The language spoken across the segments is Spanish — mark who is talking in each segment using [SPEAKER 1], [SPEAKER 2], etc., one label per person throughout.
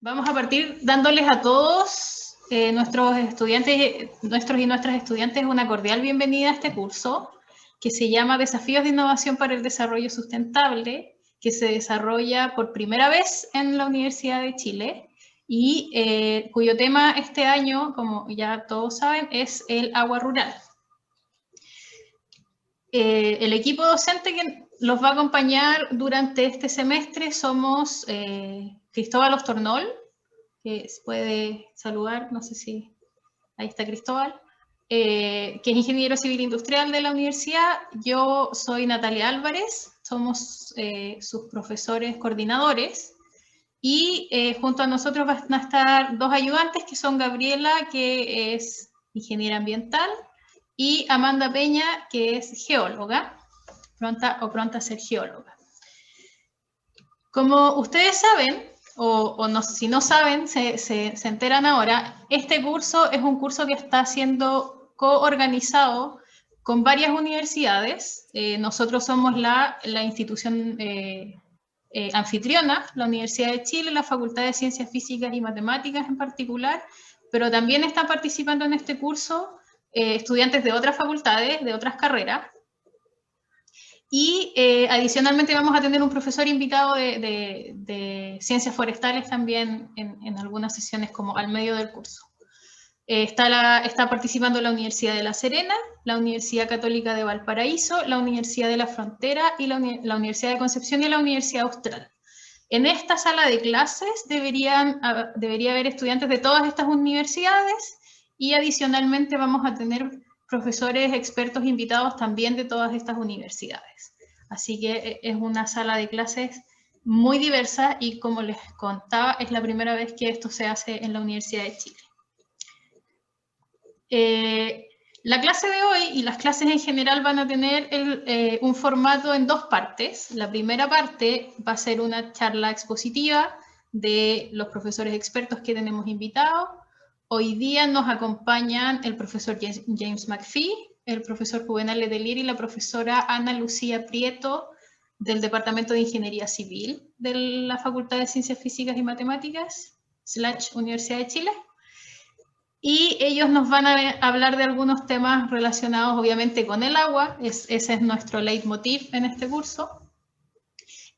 [SPEAKER 1] Vamos a partir dándoles a todos nuestros estudiantes, nuestros y nuestras estudiantes, una cordial bienvenida a este curso que se llama Desafíos de Innovación para el Desarrollo Sustentable, que se desarrolla por primera vez en la Universidad de Chile y cuyo tema este año, como ya todos saben, es el agua rural. El equipo docente que los va a acompañar durante este semestre somos Cristóbal Ostornol, que se puede saludar, no sé si ahí está Cristóbal, que es ingeniero civil industrial de la universidad. Yo soy Natalia Álvarez, somos sus profesores coordinadores, y junto a nosotros van a estar dos ayudantes, que son Gabriela, que es ingeniera ambiental, y Amanda Peña, que es geóloga, pronta a ser geóloga. Como ustedes saben, o no, si no saben, se enteran ahora, este curso es un curso que está siendo coorganizado con varias universidades. Nosotros somos la institución anfitriona, la Universidad de Chile, la Facultad de Ciencias Físicas y Matemáticas en particular, pero también están participando en este curso estudiantes de otras facultades, de otras carreras. Y adicionalmente vamos a tener un profesor invitado de ciencias forestales también en algunas sesiones como al medio del curso. Está participando la Universidad de La Serena, la Universidad Católica de Valparaíso, la Universidad de la Frontera, y la Universidad de Concepción y la Universidad Austral. En esta sala de clases debería haber estudiantes de todas estas universidades, y adicionalmente vamos a tener profesores expertos invitados también de todas estas universidades. Así que es una sala de clases muy diversa y, como les contaba, es la primera vez que esto se hace en la Universidad de Chile. La clase de hoy y las clases en general van a tener un formato en dos partes. La primera parte va a ser una charla expositiva de los profesores expertos que tenemos invitados. Hoy día nos acompañan el profesor James McPhee, el profesor Juvenal Letelier y la profesora Ana Lucía Prieto del Departamento de Ingeniería Civil de la Facultad de Ciencias Físicas y Matemáticas / Universidad de Chile. Y ellos nos van a hablar de algunos temas relacionados obviamente con el agua. Ese es nuestro leitmotiv en este curso.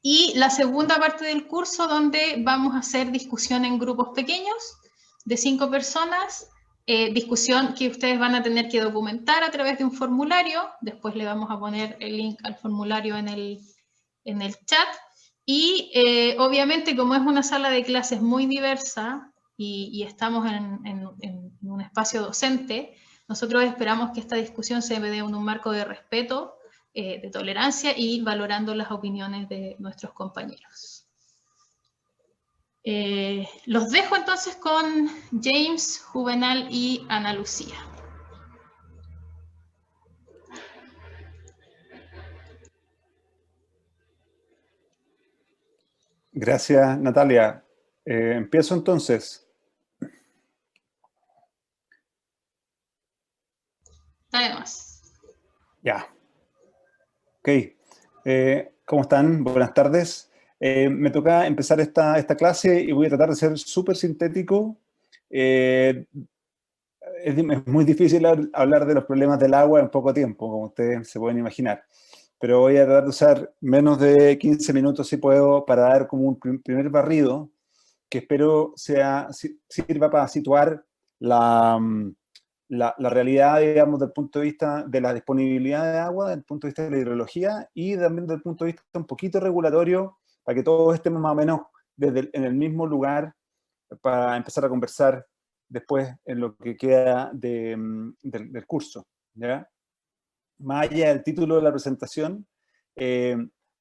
[SPEAKER 1] Y la segunda parte del curso, donde vamos a hacer discusión en grupos pequeños de 5 personas, discusión que ustedes van a tener que documentar a través de un formulario. Después le vamos a poner el link al formulario en el chat. Y obviamente, como es una sala de clases muy diversa y estamos en un espacio docente, nosotros esperamos que esta discusión se dé en un marco de respeto, de tolerancia y valorando las opiniones de nuestros compañeros. Los dejo entonces con James, Juvenal y Ana Lucía.
[SPEAKER 2] Gracias, Natalia. Empiezo entonces.
[SPEAKER 1] Dale más.
[SPEAKER 2] Ya. Ok. ¿Cómo están? Buenas tardes. Me toca empezar esta clase y voy a tratar de ser súper sintético. Es muy difícil hablar de los problemas del agua en poco tiempo, como ustedes se pueden imaginar. Pero voy a tratar de usar menos de 15 minutos, si puedo, para dar como un primer barrido que espero sirva para situar la realidad, digamos, desde el punto de vista de la disponibilidad de agua, desde el punto de vista de la hidrología y también desde el punto de vista un poquito regulatorio, para que todos estemos más o menos en el mismo lugar para empezar a conversar después en lo que queda del curso, ¿ya? Más allá del título de la presentación,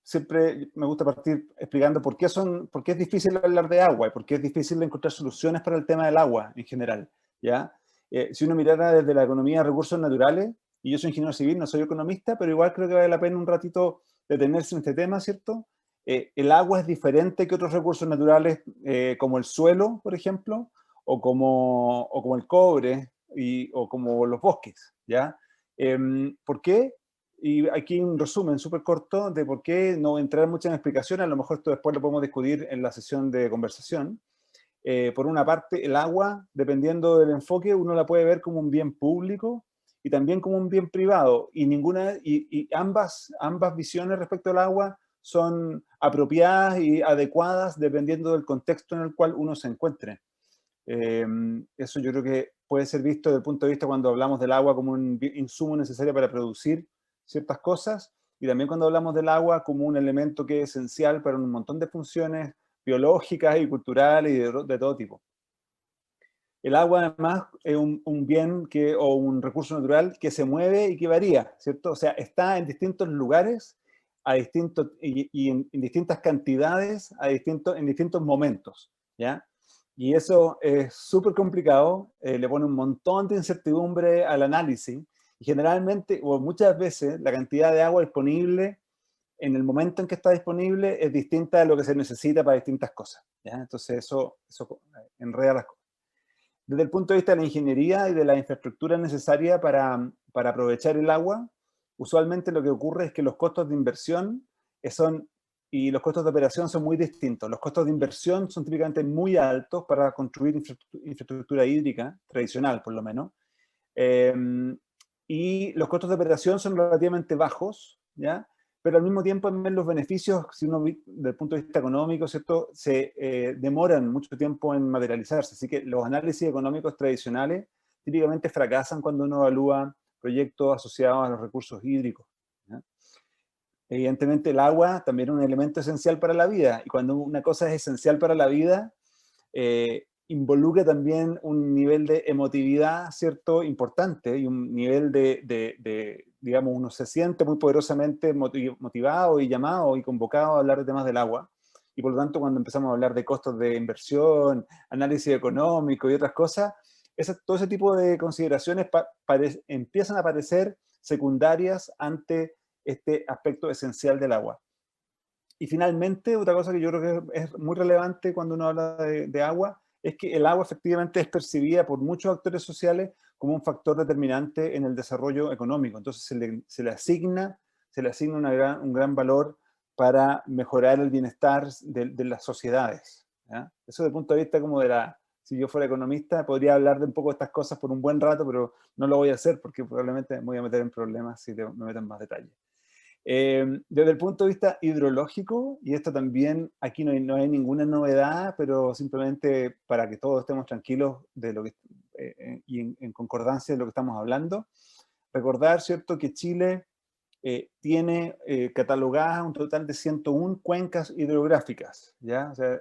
[SPEAKER 2] siempre me gusta partir explicando por qué es difícil hablar de agua y por qué es difícil encontrar soluciones para el tema del agua en general, ¿ya? Si uno mirara desde la economía de recursos naturales, y yo soy ingeniero civil, no soy economista, pero igual creo que vale la pena un ratito detenerse en este tema, ¿cierto? El agua es diferente que otros recursos naturales, como el suelo, por ejemplo, o como el cobre, o como los bosques, ¿ya? ¿Por qué? Y aquí un resumen súper corto de por qué. No voy a entrar mucho en explicaciones, a lo mejor esto después lo podemos discutir en la sesión de conversación. por una parte, el agua, dependiendo del enfoque, uno la puede ver como un bien público y también como un bien privado, y ambas visiones respecto al agua son apropiadas y adecuadas dependiendo del contexto en el cual uno se encuentre. Eso yo creo que puede ser visto desde el punto de vista cuando hablamos del agua como un insumo necesario para producir ciertas cosas, y también cuando hablamos del agua como un elemento que es esencial para un montón de funciones biológicas y culturales y de todo tipo. El agua además es un bien o un recurso natural que se mueve y que varía, ¿cierto? O sea, está en distintos lugares y en distintas cantidades en distintos momentos, ¿ya? Y eso es súper complicado, le pone un montón de incertidumbre al análisis, y generalmente, o muchas veces, la cantidad de agua disponible en el momento en que está disponible es distinta de lo que se necesita para distintas cosas, ¿ya? Entonces eso enreda las cosas. Desde el punto de vista de la ingeniería y de la infraestructura necesaria para aprovechar el agua, usualmente lo que ocurre es que los costos de inversión y los costos de operación son muy distintos. Los costos de inversión son típicamente muy altos para construir infraestructura hídrica, tradicional por lo menos, y los costos de operación son relativamente bajos, ¿ya? Pero al mismo tiempo también los beneficios, si uno desde el punto de vista económico, ¿cierto?, se demoran mucho tiempo en materializarse. Así que los análisis económicos tradicionales típicamente fracasan cuando uno evalúa proyectos asociados a los recursos hídricos, ¿ya? Evidentemente el agua también es un elemento esencial para la vida, y cuando una cosa es esencial para la vida, involucra también un nivel de emotividad, ¿cierto?, importante, y un nivel digamos, uno se siente muy poderosamente motivado y llamado y convocado a hablar de temas del agua. Y por lo tanto, cuando empezamos a hablar de costos de inversión, análisis económico y otras cosas, todo ese tipo de consideraciones empiezan a parecer secundarias ante este aspecto esencial del agua. Y finalmente, otra cosa que yo creo que es muy relevante cuando uno habla de agua, es que el agua efectivamente es percibida por muchos actores sociales como un factor determinante en el desarrollo económico. Entonces se le asigna un gran valor para mejorar el bienestar de las sociedades, ¿ya? Eso desde el punto de vista como si yo fuera economista, podría hablar de un poco de estas cosas por un buen rato, pero no lo voy a hacer porque probablemente me voy a meter en problemas si me meto en más detalle. Desde el punto de vista hidrológico, y esto también aquí no hay ninguna novedad, pero simplemente para que todos estemos tranquilos de lo que, y en concordancia de lo que estamos hablando, recordar, ¿cierto?, que Chile tiene catalogadas un total de 101 cuencas hidrográficas, ¿ya? O sea,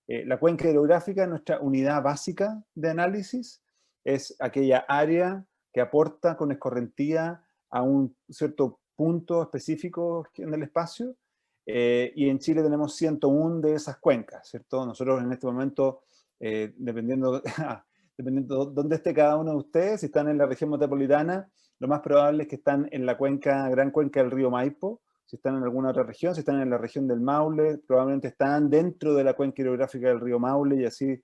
[SPEAKER 2] la cuenca hidrográfica, nuestra unidad básica de análisis, es aquella área que aporta con escorrentía a un cierto punto específico en el espacio, y en Chile tenemos 101 de esas cuencas, ¿cierto? Nosotros en este momento, dependiendo de dónde esté cada uno de ustedes, si están en la región metropolitana, lo más probable es que están en la gran cuenca del río Maipo. Si están en alguna otra región, si están en la región del Maule, probablemente están dentro de la cuenca hidrográfica del río Maule, y así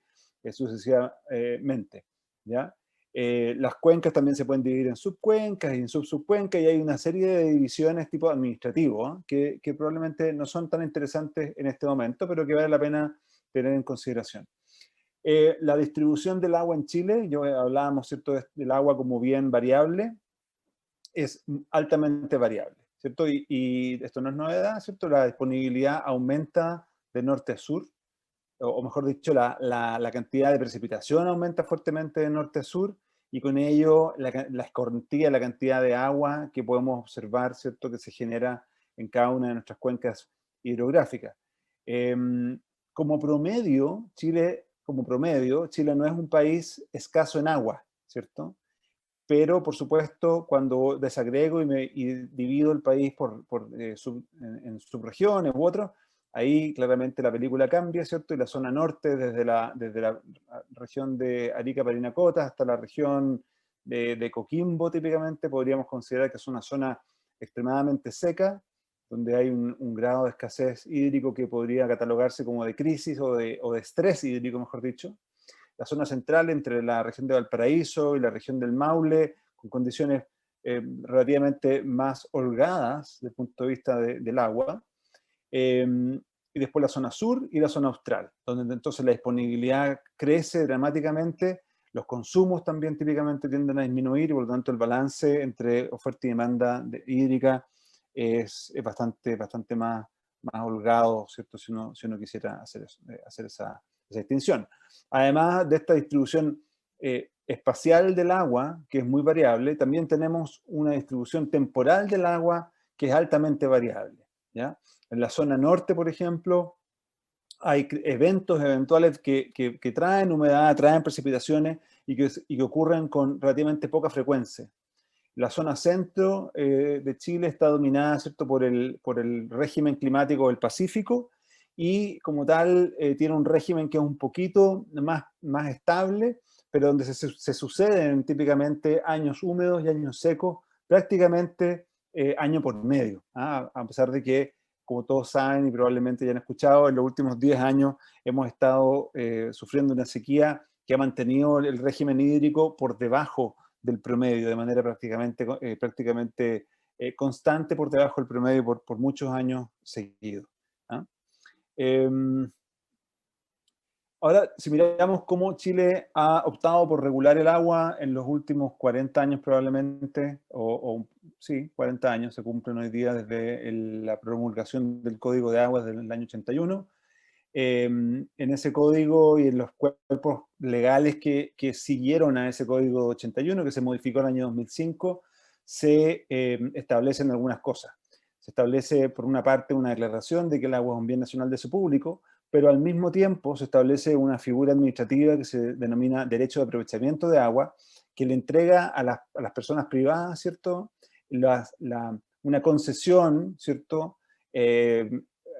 [SPEAKER 2] sucesivamente, ¿ya? Las cuencas también se pueden dividir en subcuencas y en subsubcuencas, y hay una serie de divisiones tipo administrativo, ¿eh? que probablemente no son tan interesantes en este momento, pero que vale la pena tener en consideración. La distribución del agua en Chile, hablábamos, ¿cierto?, del agua como bien variable, es altamente variable, ¿cierto? Y esto no es novedad, ¿cierto? La disponibilidad aumenta de norte a sur, o mejor dicho, la cantidad de precipitación aumenta fuertemente de norte a sur, y con ello la escorrentía, la cantidad de agua que podemos observar, ¿cierto?, que se genera en cada una de nuestras cuencas hidrográficas. Como promedio, Chile no es un país escaso en agua, ¿cierto? Pero, por supuesto, cuando desagrego y divido el país en subregiones u otros, ahí claramente la película cambia, ¿cierto? Y la zona norte, desde la región de Arica, Parinacota, hasta la región de Coquimbo, típicamente, podríamos considerar que es una zona extremadamente seca, donde hay un grado de escasez hídrico que podría catalogarse como de crisis o de estrés hídrico, mejor dicho. La zona central entre la región de Valparaíso y la región del Maule, con condiciones relativamente más holgadas desde el punto de vista del agua. y después la zona sur y la zona austral, donde entonces la disponibilidad crece dramáticamente, los consumos también típicamente tienden a disminuir, y por lo tanto el balance entre oferta y demanda hídrica es bastante más holgado, ¿cierto? Si uno quisiera hacer esa distinción. Además de esta distribución espacial del agua, que es muy variable, también tenemos una distribución temporal del agua que es altamente variable, ¿ya? En la zona norte, por ejemplo, hay eventos eventuales que traen humedad, traen precipitaciones y que ocurren con relativamente poca frecuencia. La zona centro de Chile está dominada, ¿cierto?, por el régimen climático del Pacífico, y como tal tiene un régimen que es un poquito más estable, pero donde se suceden típicamente años húmedos y años secos, prácticamente año por medio, ¿ah? A pesar de que, como todos saben y probablemente ya han escuchado, en los últimos 10 años hemos estado sufriendo una sequía que ha mantenido el régimen hídrico por debajo del promedio, de manera prácticamente constante, por debajo del promedio por muchos años seguidos, ¿ah? Ahora, si miramos cómo Chile ha optado por regular el agua en los últimos 40 años probablemente, sí, 40 años se cumplen hoy día desde la promulgación del Código de Aguas del año 81. En ese código y en los cuerpos legales que siguieron a ese código 81, que se modificó en el año 2005, se establecen algunas cosas. Se establece, por una parte, una declaración de que el agua es un bien nacional de uso público, pero al mismo tiempo se establece una figura administrativa que se denomina derecho de aprovechamiento de agua, que le entrega a las personas privadas, ¿cierto?, una concesión, ¿cierto?,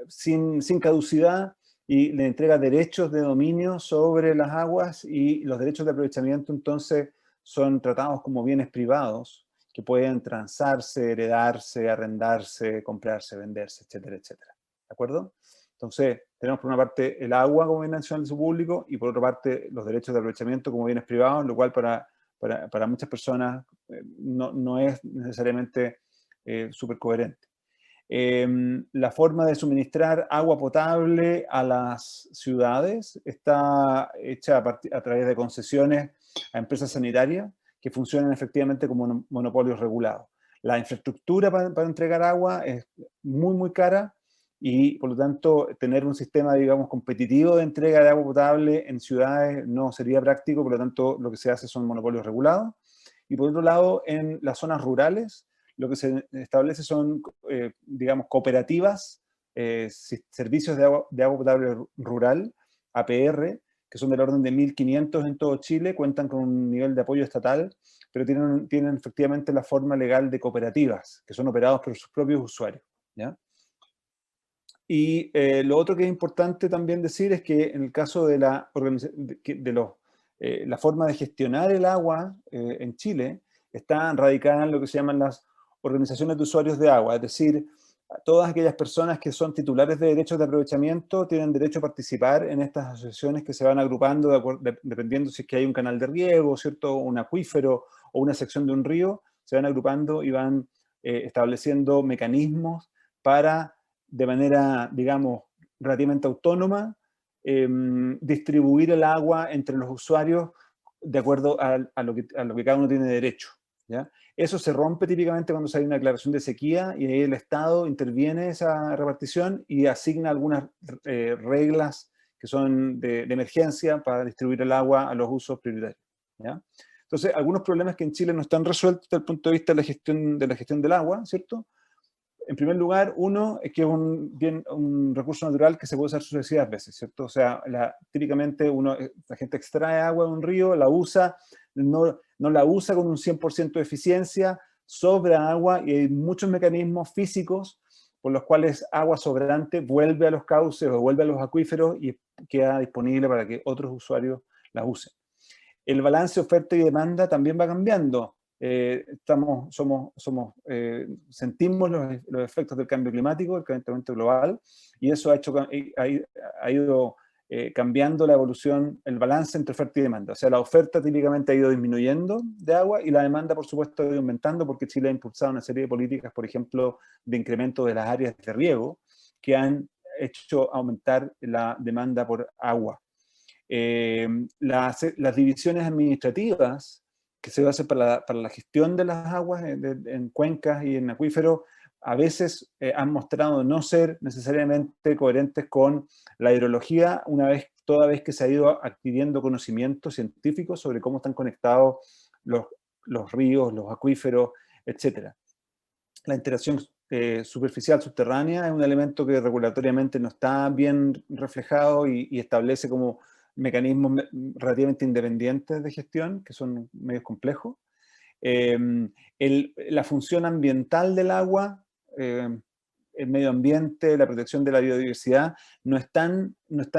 [SPEAKER 2] sin caducidad, y le entrega derechos de dominio sobre las aguas, y los derechos de aprovechamiento entonces son tratados como bienes privados que pueden transarse, heredarse, arrendarse, comprarse, venderse, etcétera, etcétera. ¿De acuerdo? Entonces, tenemos por una parte el agua como bien nacional de uso público, y por otra parte los derechos de aprovechamiento como bienes privados, lo cual para muchas personas no es necesariamente súper coherente. La forma de suministrar agua potable a las ciudades está hecha a través de concesiones a empresas sanitarias que funcionan efectivamente como monopolios regulados. La infraestructura para entregar agua es muy cara, y por lo tanto tener un sistema, digamos, competitivo de entrega de agua potable en ciudades no sería práctico. Por lo tanto, lo que se hace son monopolios regulados. Y por otro lado, en las zonas rurales, lo que se establece son, digamos, cooperativas, servicios de agua potable rural, APR, que son del orden de 1.500 en todo Chile, cuentan con un nivel de apoyo estatal, pero tienen efectivamente la forma legal de cooperativas, que son operados por sus propios usuarios, ¿ya? Y lo otro que es importante también decir es que en el caso de la forma de gestionar el agua en Chile, está radicada en lo que se llaman las organizaciones de usuarios de agua, es decir, todas aquellas personas que son titulares de derechos de aprovechamiento tienen derecho a participar en estas asociaciones que se van agrupando dependiendo si es que hay un canal de riego, ¿cierto?, un acuífero o una sección de un río, se van agrupando y van estableciendo mecanismos para, de manera, digamos, relativamente autónoma, distribuir el agua entre los usuarios de acuerdo a lo que cada uno tiene derecho, ¿ya? Eso se rompe típicamente cuando hay una declaración de sequía, y ahí el Estado interviene en esa repartición y asigna algunas reglas que son de emergencia para distribuir el agua a los usos prioritarios, ¿ya? Entonces, algunos problemas que en Chile no están resueltos desde el punto de vista de la gestión del agua, ¿cierto? En primer lugar, uno es que es un recurso natural que se puede usar sucesivas veces, ¿cierto? O sea, típicamente la gente extrae agua de un río, la usa, no la usa con un 100% de eficiencia, sobra agua, y hay muchos mecanismos físicos por los cuales agua sobrante vuelve a los cauces o vuelve a los acuíferos y queda disponible para que otros usuarios la usen. El balance oferta y demanda también va cambiando. Sentimos los efectos del cambio climático, del calentamiento global, y eso ha ido cambiando la evolución, el balance entre oferta y demanda. O sea, la oferta típicamente ha ido disminuyendo de agua, y la demanda, por supuesto, ha ido aumentando, porque Chile ha impulsado una serie de políticas, por ejemplo, de incremento de las áreas de riego, que han hecho aumentar la demanda por agua. Las divisiones administrativas que se hacen para la gestión de las aguas en cuencas y en acuíferos, a veces han mostrado no ser necesariamente coherentes con la hidrología, toda vez que se ha ido adquiriendo conocimiento científico sobre cómo están conectados los ríos, los acuíferos, etc. La interacción superficial subterránea es un elemento que regulatoriamente no está bien reflejado y establece como mecanismos relativamente independientes de gestión, que son medios complejos. La función ambiental del agua, el medio ambiente, la protección de la biodiversidad, no están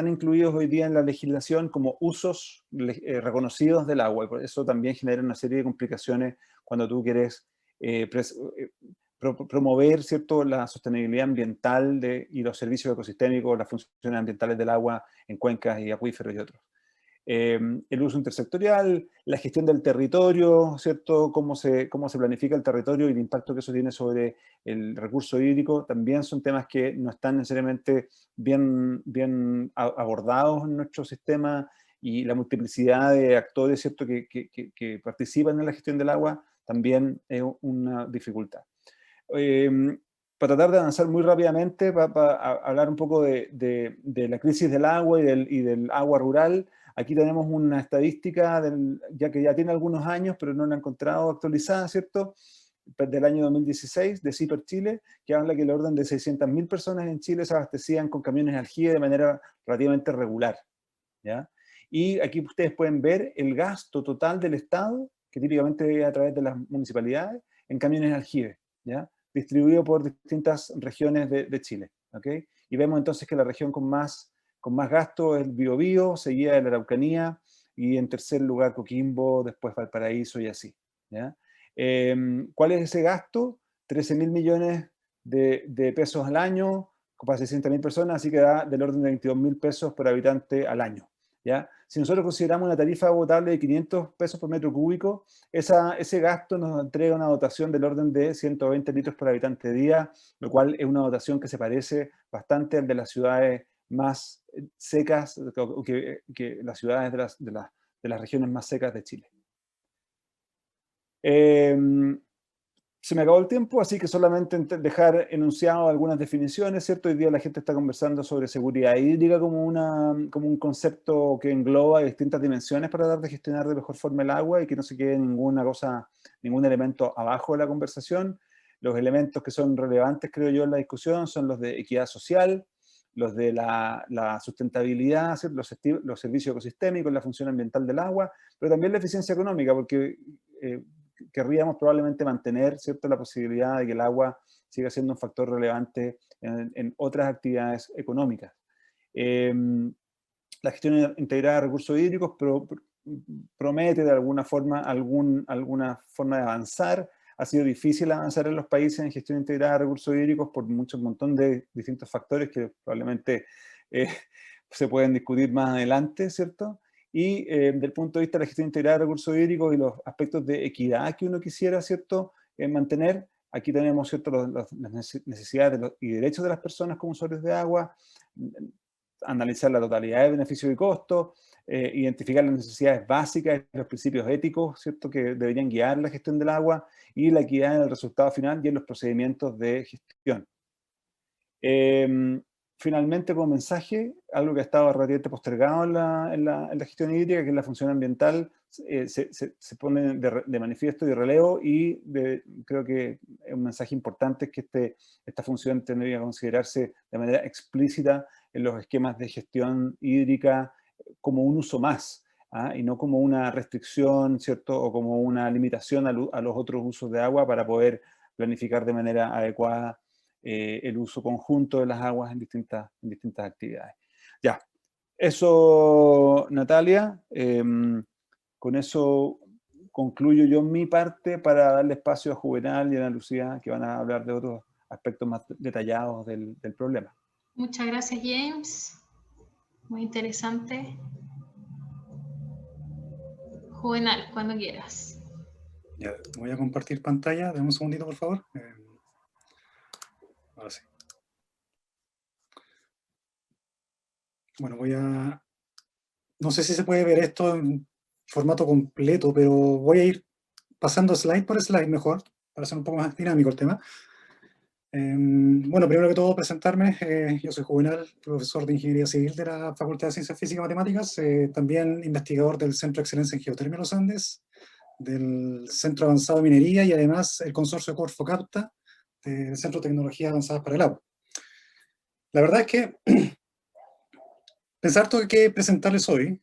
[SPEAKER 2] incluidos hoy día en la legislación como usos reconocidos del agua, y por eso también genera una serie de complicaciones cuando tú quieres promover, ¿cierto?, la sostenibilidad ambiental y los servicios ecosistémicos, las funciones ambientales del agua en cuencas y acuíferos y otros. El uso intersectorial, la gestión del territorio, ¿cierto?, cómo se planifica el territorio y el impacto que eso tiene sobre el recurso hídrico, también son temas que no están necesariamente bien abordados en nuestro sistema, y la multiplicidad de actores, ¿cierto?, que participan en la gestión del agua también es una dificultad. Para tratar de avanzar muy rápidamente, para hablar un poco de la crisis del agua y del agua rural, aquí tenemos una estadística, ya que ya tiene algunos años, pero no la he encontrado actualizada, ¿cierto?, del año 2016, de CIPER Chile, que habla que el orden de 600.000 personas en Chile se abastecían con camiones de aljibe de manera relativamente regular, ¿ya? Y aquí ustedes pueden ver el gasto total del Estado, que típicamente es a través de las municipalidades, en camiones de aljibe, ¿ya?, distribuido por distintas regiones de Chile, ¿ok? Y vemos entonces que la región con más gasto es el Biobío, seguida de la Araucanía, y en tercer lugar Coquimbo, después Valparaíso y así, ¿ya? ¿Cuál es ese gasto? 13.000 millones de pesos al año, para 600.000 personas, así que da del orden de 22.000 pesos por habitante al año, ¿ya? Si nosotros consideramos una tarifa potable de 500 pesos por metro cúbico, ese gasto nos entrega una dotación del orden de 120 litros por habitante día, lo cual es una dotación que se parece bastante al de las ciudades más secas, que las ciudades de las regiones más secas de Chile. Se me acabó el tiempo, así que solamente dejar enunciado algunas definiciones, ¿cierto? Hoy día la gente está conversando sobre seguridad hídrica como un concepto que engloba distintas dimensiones para tratar de gestionar de mejor forma el agua y que no se quede ningún elemento abajo de la conversación. Los elementos que son relevantes, creo yo, en la discusión son los de equidad social, los de la sustentabilidad, los servicios ecosistémicos, la función ambiental del agua, pero también la eficiencia económica, porque querríamos probablemente mantener, ¿cierto?, la posibilidad de que el agua siga siendo un factor relevante en otras actividades económicas. La gestión integrada de recursos hídricos promete de alguna forma de avanzar. Ha sido difícil avanzar en los países en gestión integrada de recursos hídricos por un montón de distintos factores que probablemente se pueden discutir más adelante, ¿cierto? Y desde el punto de vista de la gestión integrada de recursos hídricos y los aspectos de equidad que uno quisiera, ¿cierto?, mantener, aquí tenemos, ¿cierto?, las necesidades y derechos de las personas como usuarios de agua, analizar la totalidad de beneficios y costos, identificar las necesidades básicas y los principios éticos, ¿cierto?, que deberían guiar la gestión del agua, y la equidad en el resultado final y en los procedimientos de gestión. Finalmente, como mensaje, algo que ha estado relativamente postergado en la gestión hídrica, que es la función ambiental, se pone de manifiesto y de relevo, y creo que es un mensaje importante, es que esta función tendría que considerarse de manera explícita en los esquemas de gestión hídrica como un uso más, y no como una restricción, ¿cierto?, o como una limitación a los otros usos de agua, para poder planificar de manera adecuada el uso conjunto de las aguas en distintas actividades. Ya, eso, Natalia. Con eso concluyo yo mi parte, para darle espacio a Juvenal y a Ana Lucía, que van a hablar de otros aspectos más detallados del problema.
[SPEAKER 1] Muchas gracias, James. Muy interesante. Juvenal, cuando quieras.
[SPEAKER 3] Ya, voy a compartir pantalla. Dame un segundito, por favor. Ahora sí. Bueno, no sé si se puede ver esto en formato completo, pero voy a ir pasando slide por slide mejor, para hacer un poco más dinámico el tema. Bueno, primero que todo presentarme, yo soy Juvenal, profesor de Ingeniería Civil de la Facultad de Ciencias Físicas y Matemáticas, también investigador del Centro de Excelencia en Geotermia de los Andes, del Centro Avanzado de Minería y además el consorcio Corfo-Capta, del Centro de Tecnologías Avanzadas para el Agua. La verdad es que pensar todo que presentarles hoy,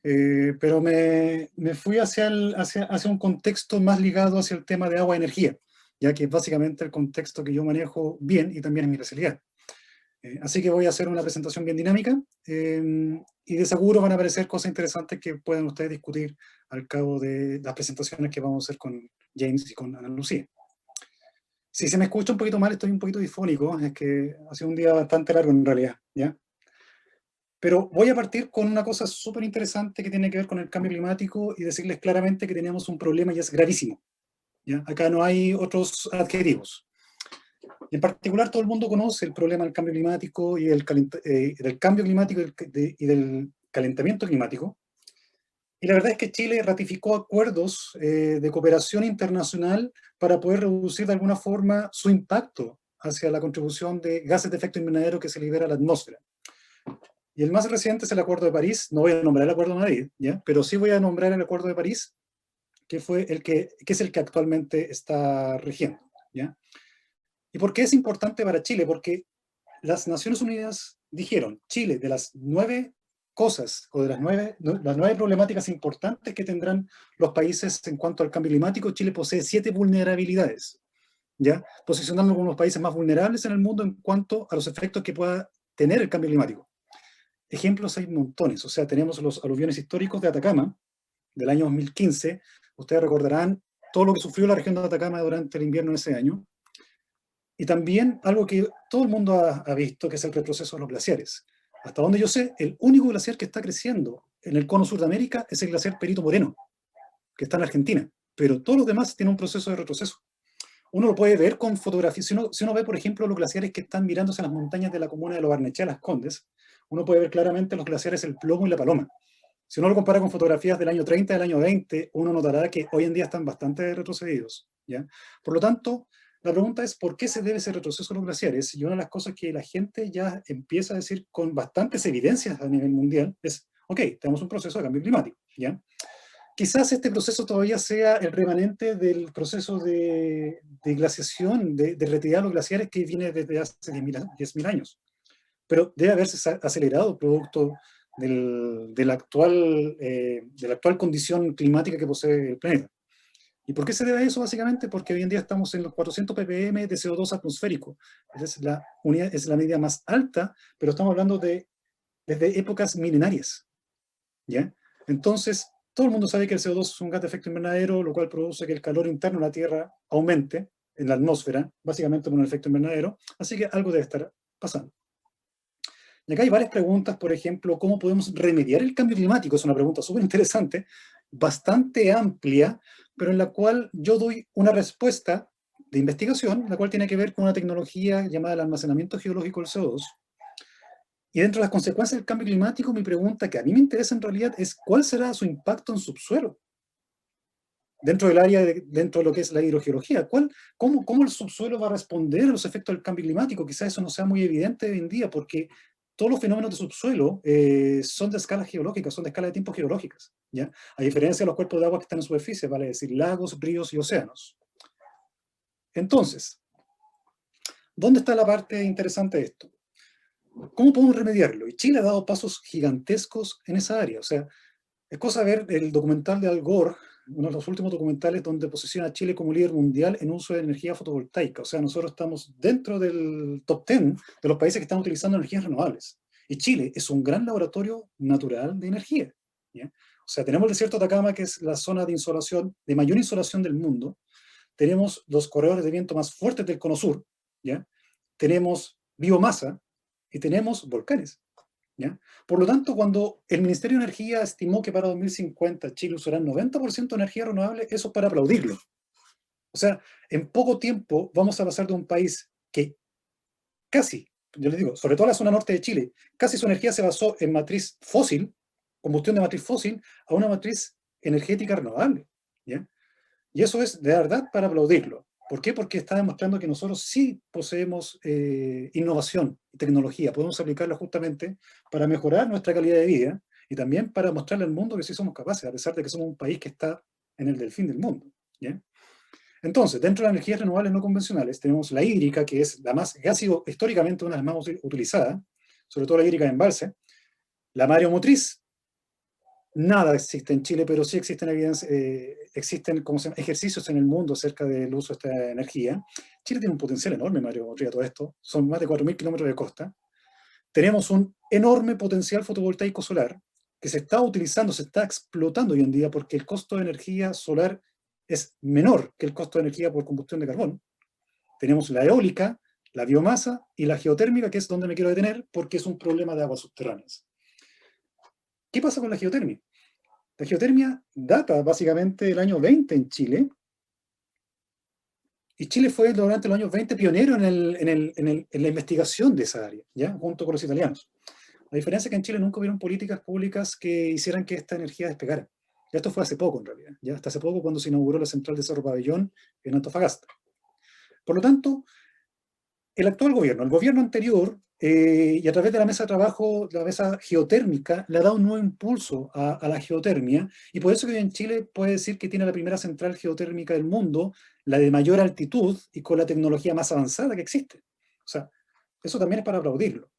[SPEAKER 3] pero me fui hacia un contexto más ligado hacia el tema de agua-energía, ya que es básicamente el contexto que yo manejo bien y también es mi especialidad. Así que voy a hacer una presentación bien dinámica y de seguro van a aparecer cosas interesantes que puedan ustedes discutir al cabo de las presentaciones que vamos a hacer con James y con Ana Lucía. Si se me escucha un poquito mal, estoy un poquito difónico, es que ha sido un día bastante largo en realidad, ¿ya? Pero voy a partir con una cosa súper interesante que tiene que ver con el cambio climático y decirles claramente que tenemos un problema y es gravísimo, ¿ya? Acá no hay otros adjetivos. En particular, todo el mundo conoce el problema del cambio climático y del cambio climático y del calentamiento climático. Y la verdad es que Chile ratificó acuerdos de cooperación internacional para poder reducir de alguna forma su impacto hacia la contribución de gases de efecto invernadero que se libera a la atmósfera. Y el más reciente es el Acuerdo de París. No voy a nombrar el Acuerdo de Madrid, ¿ya? Pero sí voy a nombrar el Acuerdo de París, que es el que actualmente está rigiendo, ¿ya? ¿Y por qué es importante para Chile? Porque las Naciones Unidas dijeron, Chile, de las 9 cosas, o de las nueve problemáticas importantes que tendrán los países en cuanto al cambio climático, Chile posee 7 vulnerabilidades, ¿ya? Posicionando como los países más vulnerables en el mundo en cuanto a los efectos que pueda tener el cambio climático. Ejemplos hay montones, o sea, tenemos los aluviones históricos de Atacama, del año 2015, ustedes recordarán todo lo que sufrió la región de Atacama durante el invierno de ese año, y también algo que todo el mundo ha visto, que es el retroceso de los glaciares. Hasta donde yo sé, el único glaciar que está creciendo en el cono sur de América es el glaciar Perito Moreno, que está en Argentina, pero todos los demás tienen un proceso de retroceso. Uno lo puede ver con fotografías. Si uno ve, por ejemplo, los glaciares que están mirándose en las montañas de la comuna de Lo Barnechea, Las Condes, uno puede ver claramente los glaciares El Plomo y La Paloma. Si uno lo compara con fotografías del año 30, del año 20, uno notará que hoy en día están bastante retrocedidos, ¿ya? Por lo tanto, la pregunta es, ¿por qué se debe ese retroceso de los glaciares? Y una de las cosas que la gente ya empieza a decir con bastantes evidencias a nivel mundial es, ok, tenemos un proceso de cambio climático, ¿ya? Quizás este proceso todavía sea el remanente del proceso de glaciación, de retirada de los glaciares que viene desde hace 10.000 años. Pero debe haberse acelerado producto de la actual condición climática que posee el planeta. ¿Y por qué se debe a eso? Básicamente porque hoy en día estamos en los 400 ppm de CO2 atmosférico. Es la medida más alta, pero estamos hablando desde épocas milenarias, ¿ya? Entonces, todo el mundo sabe que el CO2 es un gas de efecto invernadero, lo cual produce que el calor interno de la Tierra aumente en la atmósfera, básicamente por un efecto invernadero, así que algo debe estar pasando. Y acá hay varias preguntas, por ejemplo, ¿cómo podemos remediar el cambio climático? Es una pregunta súper interesante, bastante amplia, pero en la cual yo doy una respuesta de investigación, la cual tiene que ver con una tecnología llamada el almacenamiento geológico del CO2. Y dentro de las consecuencias del cambio climático, mi pregunta que a mí me interesa en realidad es ¿cuál será su impacto en subsuelo? Dentro del área, dentro de lo que es la hidrogeología, ¿cómo el subsuelo va a responder a los efectos del cambio climático? Quizás eso no sea muy evidente hoy en día, porque todos los fenómenos de subsuelo son de escala geológica, son de escala de tiempo geológicas, ¿ya? A diferencia de los cuerpos de agua que están en superficie, vale decir lagos, ríos y océanos. Entonces, ¿dónde está la parte interesante de esto? ¿Cómo podemos remediarlo? Y Chile ha dado pasos gigantescos en esa área. O sea, es cosa ver el documental de Al Gore, uno de los últimos documentales donde posiciona a Chile como líder mundial en uso de energía fotovoltaica. O sea, nosotros estamos dentro del top 10 de los países que están utilizando energías renovables. Y Chile es un gran laboratorio natural de energía, ¿ya? O sea, tenemos el desierto de Atacama, que es la zona de insolación, de mayor insolación del mundo. Tenemos los corredores de viento más fuertes del cono sur, ¿ya? Tenemos biomasa y tenemos volcanes, ¿ya? Por lo tanto, cuando el Ministerio de Energía estimó que para 2050 Chile usará 90% de energía renovable, eso es para aplaudirlo. O sea, en poco tiempo vamos a pasar de un país que casi, yo les digo, sobre todo la zona norte de Chile, casi su energía se basó en matriz fósil, combustión de matriz fósil, a una matriz energética renovable, ¿ya? Y eso es de verdad para aplaudirlo. ¿Por qué? Porque está demostrando que nosotros sí poseemos innovación y tecnología, podemos aplicarla justamente para mejorar nuestra calidad de vida y también para mostrarle al mundo que sí somos capaces, a pesar de que somos un país que está en el delfín del mundo, ¿ya? Entonces, dentro de las energías renovables no convencionales, tenemos la hídrica, que es la más, que ha sido históricamente una de las más utilizadas, sobre todo la hídrica de embalse, la mareomotriz. Nada existe en Chile, pero sí existen, existen ejercicios en el mundo acerca del uso de esta energía. Chile tiene un potencial enorme en mareomotriz, todo esto. Son más de 4.000 kilómetros de costa. Tenemos un enorme potencial fotovoltaico solar que se está utilizando, se está explotando hoy en día porque el costo de energía solar es menor que el costo de energía por combustión de carbón. Tenemos la eólica, la biomasa y la geotérmica, que es donde me quiero detener porque es un problema de aguas subterráneas. ¿Qué pasa con la geotermia? La geotermia data básicamente del año 20 en Chile, y Chile fue durante los años 20 pionero en la investigación de esa área, ¿ya? Junto con los italianos. La diferencia es que en Chile nunca hubieron políticas públicas que hicieran que esta energía despegara. Y esto fue hace poco, en realidad, ¿ya? Hasta hace poco cuando se inauguró la central de Cerro Pabellón en Antofagasta. Por lo tanto, el actual gobierno, el gobierno anterior, y a través de la mesa de trabajo, la mesa geotérmica, le ha dado un nuevo impulso a la geotermia, y por eso que hoy en Chile puede decir que tiene la primera central geotérmica del mundo, la de mayor altitud y con la tecnología más avanzada que existe. O sea, eso también es para aplaudirlo.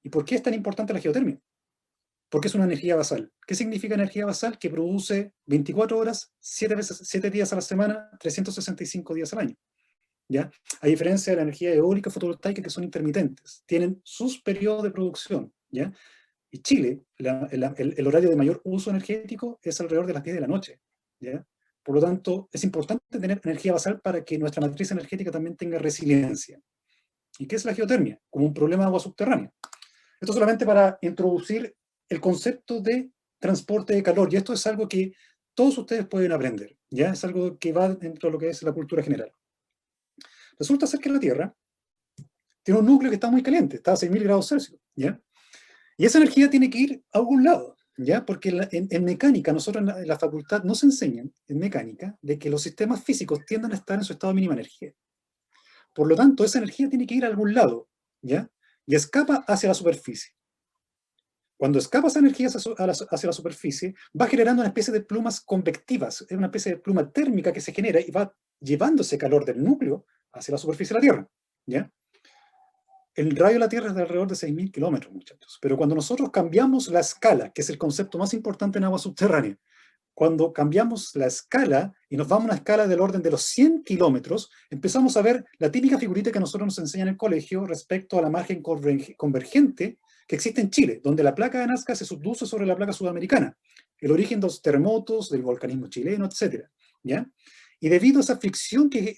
[SPEAKER 3] ¿Y por qué es tan importante la geotermia? Porque es una energía basal. ¿Qué significa energía basal? Que produce 24 horas, 7 días a la semana, 365 días al año, ¿ya? A diferencia de la energía eólica fotovoltaica, que son intermitentes, tienen sus periodos de producción, ¿ya? Y Chile, el horario de mayor uso energético es alrededor de las 10 de la noche, ¿ya? Por lo tanto, es importante tener energía basal para que nuestra matriz energética también tenga resiliencia. ¿Y qué es la geotermia? Como un problema de agua subterránea. Esto solamente para introducir el concepto de transporte de calor, y esto es algo que todos ustedes pueden aprender, ¿ya? Es algo que va dentro de lo que es la cultura general. Resulta ser que la Tierra tiene un núcleo que está muy caliente, está a 6.000 grados Celsius, ¿ya? Y esa energía tiene que ir a algún lado, ¿ya? Porque en mecánica, nosotros en la facultad nos enseñan, en mecánica, de que los sistemas físicos tienden a estar en su estado de mínima energía. Por lo tanto, esa energía tiene que ir a algún lado, ¿ya? Y escapa hacia la superficie. Cuando escapa esa energía hacia la superficie, va generando una especie de plumas convectivas, es una especie de pluma térmica que se genera y va llevando ese calor del núcleo hacia la superficie de la Tierra, ¿ya? El radio de la Tierra es de alrededor de 6.000 kilómetros, muchachos. Pero cuando nosotros cambiamos la escala, que es el concepto más importante en agua subterránea, cuando cambiamos la escala y nos vamos a una escala del orden de los 100 kilómetros, empezamos a ver la típica figurita que nosotros nos enseñan en el colegio respecto a la margen convergente que existe en Chile, donde la placa de Nazca se subduce sobre la placa sudamericana, el origen de los terremotos, del volcanismo chileno, etc., ¿ya? Y debido a esa fricción que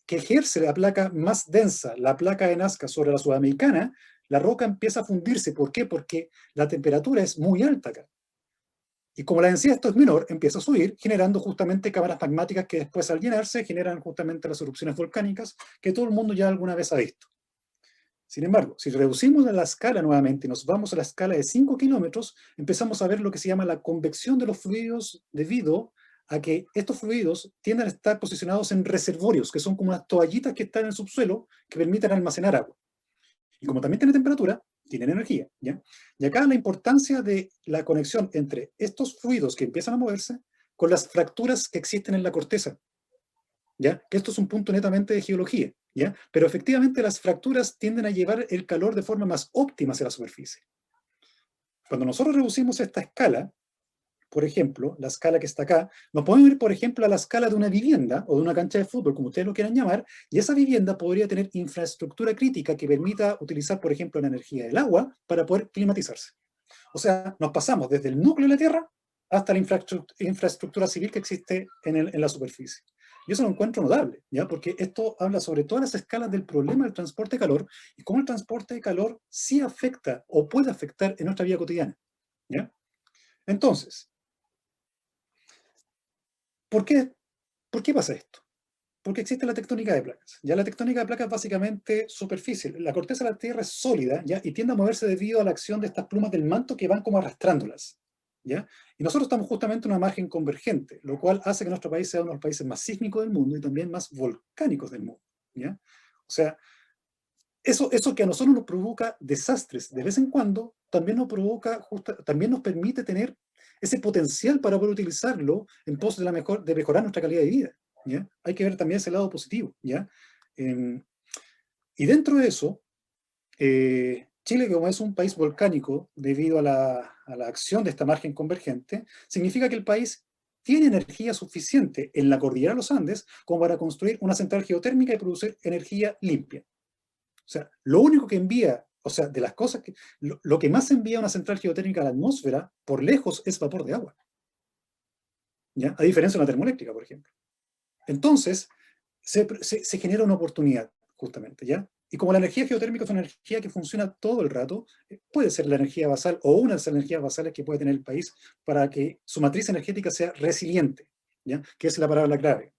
[SPEAKER 3] ejerce la placa más densa, la placa de Nazca sobre la sudamericana, la roca empieza a fundirse. ¿Por qué? Porque la temperatura es muy alta acá. Y como la densidad de esto es menor, empieza a subir, generando justamente cámaras magmáticas que después al llenarse generan justamente las erupciones volcánicas que todo el mundo ya alguna vez ha visto. Sin embargo, si reducimos la escala nuevamente y nos vamos a la escala de 5 kilómetros, empezamos a ver lo que se llama la convección de los fluidos debido a que estos fluidos tienden a estar posicionados en reservorios, que son como unas toallitas que están en el subsuelo que permiten almacenar agua. Y como también tienen temperatura, tienen energía, ¿ya? Y acá la importancia de la conexión entre estos fluidos que empiezan a moverse con las fracturas que existen en la corteza, ¿ya? Que esto es un punto netamente de geología, ¿ya? Pero efectivamente las fracturas tienden a llevar el calor de forma más óptima hacia la superficie. Cuando nosotros reducimos esta escala, por ejemplo, la escala que está acá, nos podemos ir, por ejemplo, a la escala de una vivienda o de una cancha de fútbol, como ustedes lo quieran llamar, y esa vivienda podría tener infraestructura crítica que permita utilizar, por ejemplo, la energía del agua para poder climatizarse. O sea, nos pasamos desde el núcleo de la Tierra hasta la infraestructura civil que existe en la superficie. Y eso lo encuentro notable, ¿ya? Porque esto habla sobre todas las escalas del problema del transporte de calor y cómo el transporte de calor sí afecta o puede afectar en nuestra vida cotidiana, ¿ya? Entonces, ¿por qué pasa esto? Porque existe la tectónica de placas. Ya la tectónica de placas es básicamente superficie. La corteza de la Tierra es sólida, ¿ya? Y tiende a moverse debido a la acción de estas plumas del manto que van como arrastrándolas, ¿ya? Y nosotros estamos justamente en una margen convergente, lo cual hace que nuestro país sea uno de los países más sísmicos del mundo y también más volcánicos del mundo, ¿ya? O sea, eso que a nosotros nos provoca desastres de vez en cuando, también nos provoca, también nos permite tener ese potencial para poder utilizarlo en pos de, de mejorar nuestra calidad de vida, ¿ya? Hay que ver también ese lado positivo, ¿ya? Y dentro de eso, Chile, como es un país volcánico, debido a la acción de esta margen convergente, significa que el país tiene energía suficiente en la cordillera de los Andes como para construir una central geotérmica y producir energía limpia. O sea, lo único que envía, o sea, de las cosas que, lo que más envía una central geotérmica a la atmósfera, por lejos, es vapor de agua, ¿ya? A diferencia de una termoeléctrica, por ejemplo. Entonces, se genera una oportunidad, justamente, ¿ya? Y como la energía geotérmica es una energía que funciona todo el rato, puede ser la energía basal o una de las energías basales que puede tener el país para que su matriz energética sea resiliente, ¿ya? Que es la palabra clave.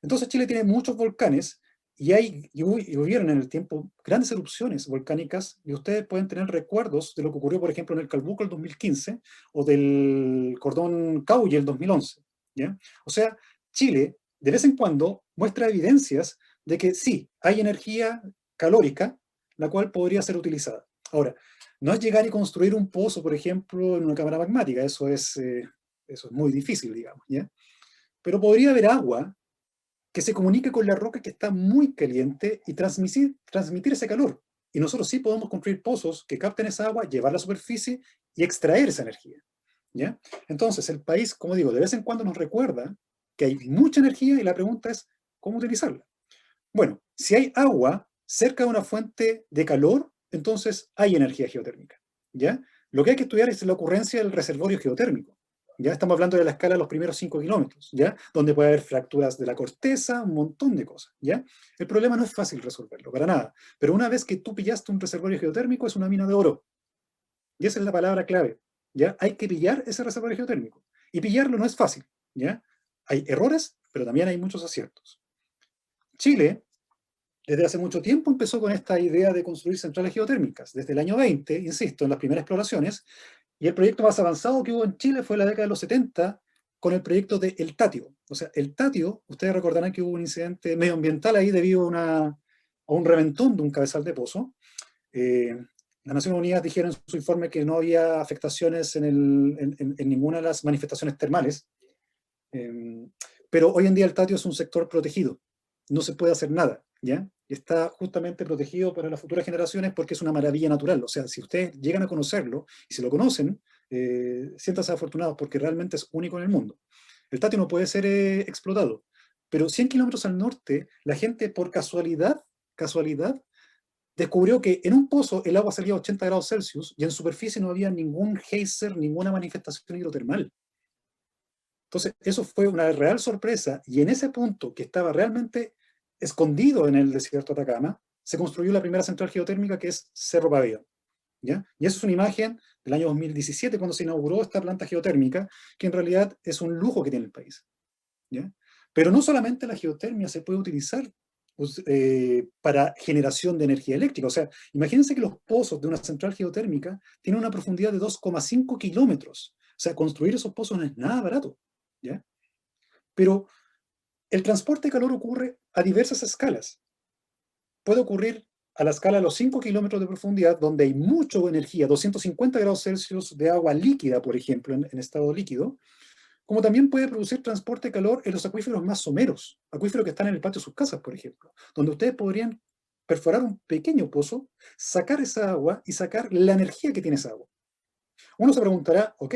[SPEAKER 3] Entonces Chile tiene muchos volcanes y hubieron en el tiempo grandes erupciones volcánicas y ustedes pueden tener recuerdos de lo que ocurrió, por ejemplo, en el Calbuco el 2015 o del Cordón Caulle el 2011, ¿ya? O sea, Chile de vez en cuando muestra evidencias de que sí, hay energía calórica la cual podría ser utilizada. Ahora, no es llegar y construir un pozo, por ejemplo, en una cámara magmática, eso es muy difícil, digamos, ¿ya? Pero podría haber agua que se comunique con la roca que está muy caliente y transmitir ese calor. Y nosotros sí podemos construir pozos que capten esa agua, llevarla a la superficie y extraer esa energía, ¿ya? Entonces, el país, como digo, de vez en cuando nos recuerda que hay mucha energía y la pregunta es, ¿cómo utilizarla? Bueno, si hay agua cerca de una fuente de calor, entonces hay energía geotérmica, ¿ya? Lo que hay que estudiar es la ocurrencia del reservorio geotérmico. Ya estamos hablando de la escala de los primeros 5 kilómetros, ¿ya? Donde puede haber fracturas de la corteza, un montón de cosas, ¿ya? El problema no es fácil resolverlo, para nada. Pero una vez que tú pillaste un reservorio geotérmico, es una mina de oro. Y esa es la palabra clave, ¿ya? Hay que pillar ese reservorio geotérmico. Y pillarlo no es fácil, ¿ya? Hay errores, pero también hay muchos aciertos. Chile, desde hace mucho tiempo, empezó con esta idea de construir centrales geotérmicas. Desde el año 20, insisto, en las primeras exploraciones, y el proyecto más avanzado que hubo en Chile fue en la década de los 70, con el proyecto de El Tatio. O sea, El Tatio, ustedes recordarán que hubo un incidente medioambiental ahí debido a un reventón de un cabezal de pozo. Las Naciones Unidas dijeron en su informe que no había afectaciones en ninguna de las manifestaciones termales. Pero hoy en día el Tatio es un sector protegido. No se puede hacer nada, ¿ya? Y está justamente protegido para las futuras generaciones porque es una maravilla natural. O sea, si ustedes llegan a conocerlo y si lo conocen, siéntanse afortunados porque realmente es único en el mundo. El Tatio no puede ser explotado, pero 100 kilómetros al norte, la gente por casualidad, descubrió que en un pozo el agua salía a 80 grados Celsius y en superficie no había ningún geyser, ninguna manifestación hidrotermal. Entonces, eso fue una real sorpresa, y en ese punto que estaba realmente escondido en el desierto de Atacama, se construyó la primera central geotérmica, que es Cerro Pavía, ¿ya? Y eso es una imagen del año 2017, cuando se inauguró esta planta geotérmica, que en realidad es un lujo que tiene el país, ¿ya? Pero no solamente la geotermia se puede utilizar para generación de energía eléctrica. O sea, imagínense que los pozos de una central geotérmica tienen una profundidad de 2,5 kilómetros. O sea, construir esos pozos no es nada barato, ¿ya? Pero el transporte de calor ocurre a diversas escalas. Puede ocurrir a la escala de los 5 kilómetros de profundidad, donde hay mucha energía, 250 grados Celsius de agua líquida, por ejemplo, en estado líquido, como también puede producir transporte de calor en los acuíferos más someros, acuíferos que están en el patio de sus casas, por ejemplo, donde ustedes podrían perforar un pequeño pozo, sacar esa agua y sacar la energía que tiene esa agua. Uno se preguntará, ok,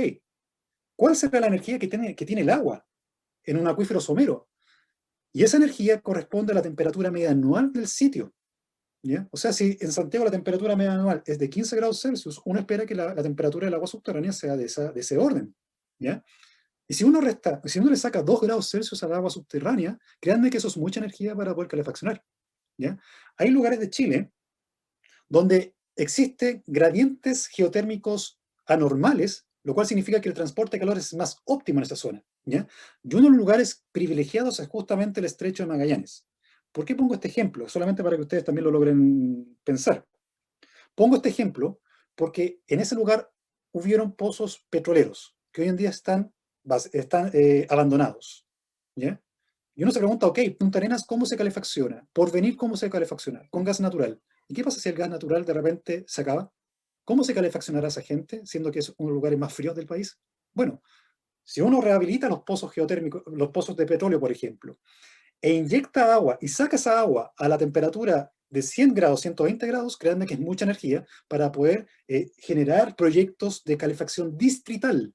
[SPEAKER 3] ¿cuál será la energía que tiene el agua en un acuífero somero? Y esa energía corresponde a la temperatura media anual del sitio, ¿ya? O sea, si en Santiago la temperatura media anual es de 15 grados Celsius, uno espera que la temperatura del agua subterránea sea de ese orden, ¿ya? Y si uno le saca 2 grados Celsius al agua subterránea, créanme que eso es mucha energía para poder calefaccionar, ¿ya? Hay lugares de Chile donde existen gradientes geotérmicos anormales, lo cual significa que el transporte de calor es más óptimo en esta zona, ¿ya? Y uno de los lugares privilegiados es justamente el Estrecho de Magallanes. ¿Por qué pongo este ejemplo? Solamente para que ustedes también lo logren pensar. Pongo este ejemplo porque en ese lugar hubieron pozos petroleros que hoy en día están abandonados, ¿ya? Y uno se pregunta, ok, Punta Arenas, ¿cómo se calefacciona? Porvenir, ¿cómo se calefacciona? Con gas natural. ¿Y qué pasa si el gas natural de repente se acaba? ¿Cómo se calefaccionará esa gente, siendo que es uno de los lugares más fríos del país? Bueno, si uno rehabilita los pozos geotérmicos, los pozos de petróleo, por ejemplo, e inyecta agua y saca esa agua a la temperatura de 100 grados, 120 grados, créanme que es mucha energía para poder generar proyectos de calefacción distrital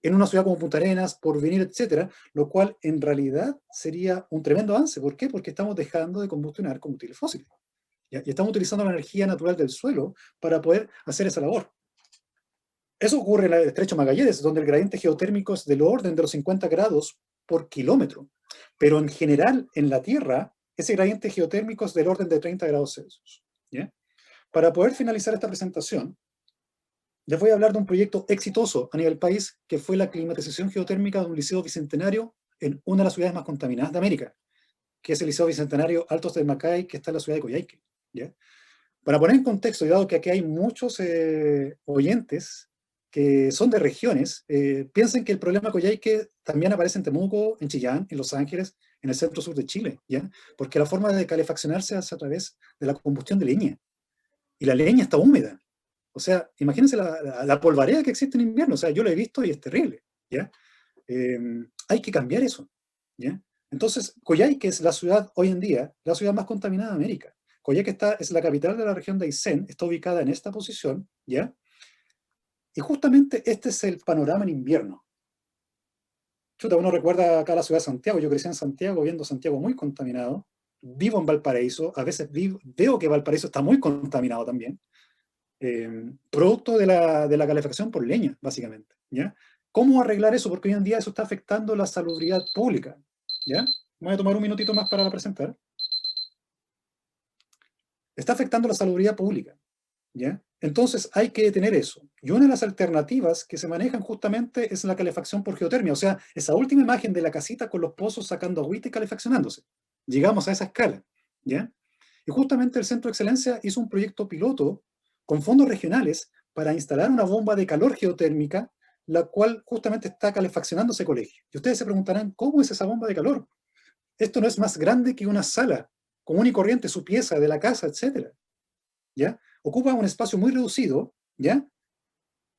[SPEAKER 3] en una ciudad como Punta Arenas, Porvenir, etcétera, lo cual en realidad sería un tremendo avance. ¿Por qué? Porque estamos dejando de combustionar combustibles fósiles. ¿Ya? Y estamos utilizando la energía natural del suelo para poder hacer esa labor. Eso ocurre en el Estrecho Magallanes, donde el gradiente geotérmico es del orden de los 50 grados por kilómetro. Pero en general, en la Tierra, ese gradiente geotérmico es del orden de 30 grados Celsius. ¿Ya? Para poder finalizar esta presentación, les voy a hablar de un proyecto exitoso a nivel país, que fue la climatización geotérmica de un liceo bicentenario en una de las ciudades más contaminadas de América, que es el Liceo Bicentenario Altos del Macay, que está en la ciudad de Coyhaique. ¿Ya? Para poner en contexto, y dado que aquí hay muchos oyentes que son de regiones, piensen que el problema de Coyhaique también aparece en Temuco, en Chillán, en Los Ángeles, en el centro sur de Chile, ¿ya? Porque la forma de calefaccionarse es a través de la combustión de leña. Y la leña está húmeda. O sea, imagínense la polvareda que existe en invierno. O sea, yo lo he visto y es terrible, ¿ya? Hay que cambiar eso, ¿ya? Entonces, Coyhaique es la ciudad, hoy en día, la ciudad más contaminada de América. Coyhaique es la capital de la región de Aysén, está ubicada en esta posición, ¿ya? Y justamente este es el panorama en invierno. Chuta, uno recuerda acá la ciudad de Santiago. Yo crecí en Santiago, viendo Santiago muy contaminado. Vivo en Valparaíso, a veces veo que Valparaíso está muy contaminado también. Producto de la calefacción por leña, básicamente, ¿ya? ¿Cómo arreglar eso? Porque hoy en día eso está afectando la salubridad pública, ¿ya? Voy a tomar un minutito más para presentar. Está afectando la salubridad pública, ¿ya? Entonces hay que detener eso. Y una de las alternativas que se manejan justamente es la calefacción por geotermia, o sea, esa última imagen de la casita con los pozos sacando agüita y calefaccionándose. Llegamos a esa escala, ¿ya? Y justamente el Centro de Excelencia hizo un proyecto piloto con fondos regionales para instalar una bomba de calor geotérmica, la cual justamente está calefaccionando ese colegio. Y ustedes se preguntarán, ¿cómo es esa bomba de calor? Esto no es más grande que una sala común y corriente, su pieza de la casa, etcétera, ¿ya? Ocupa un espacio muy reducido, ¿ya?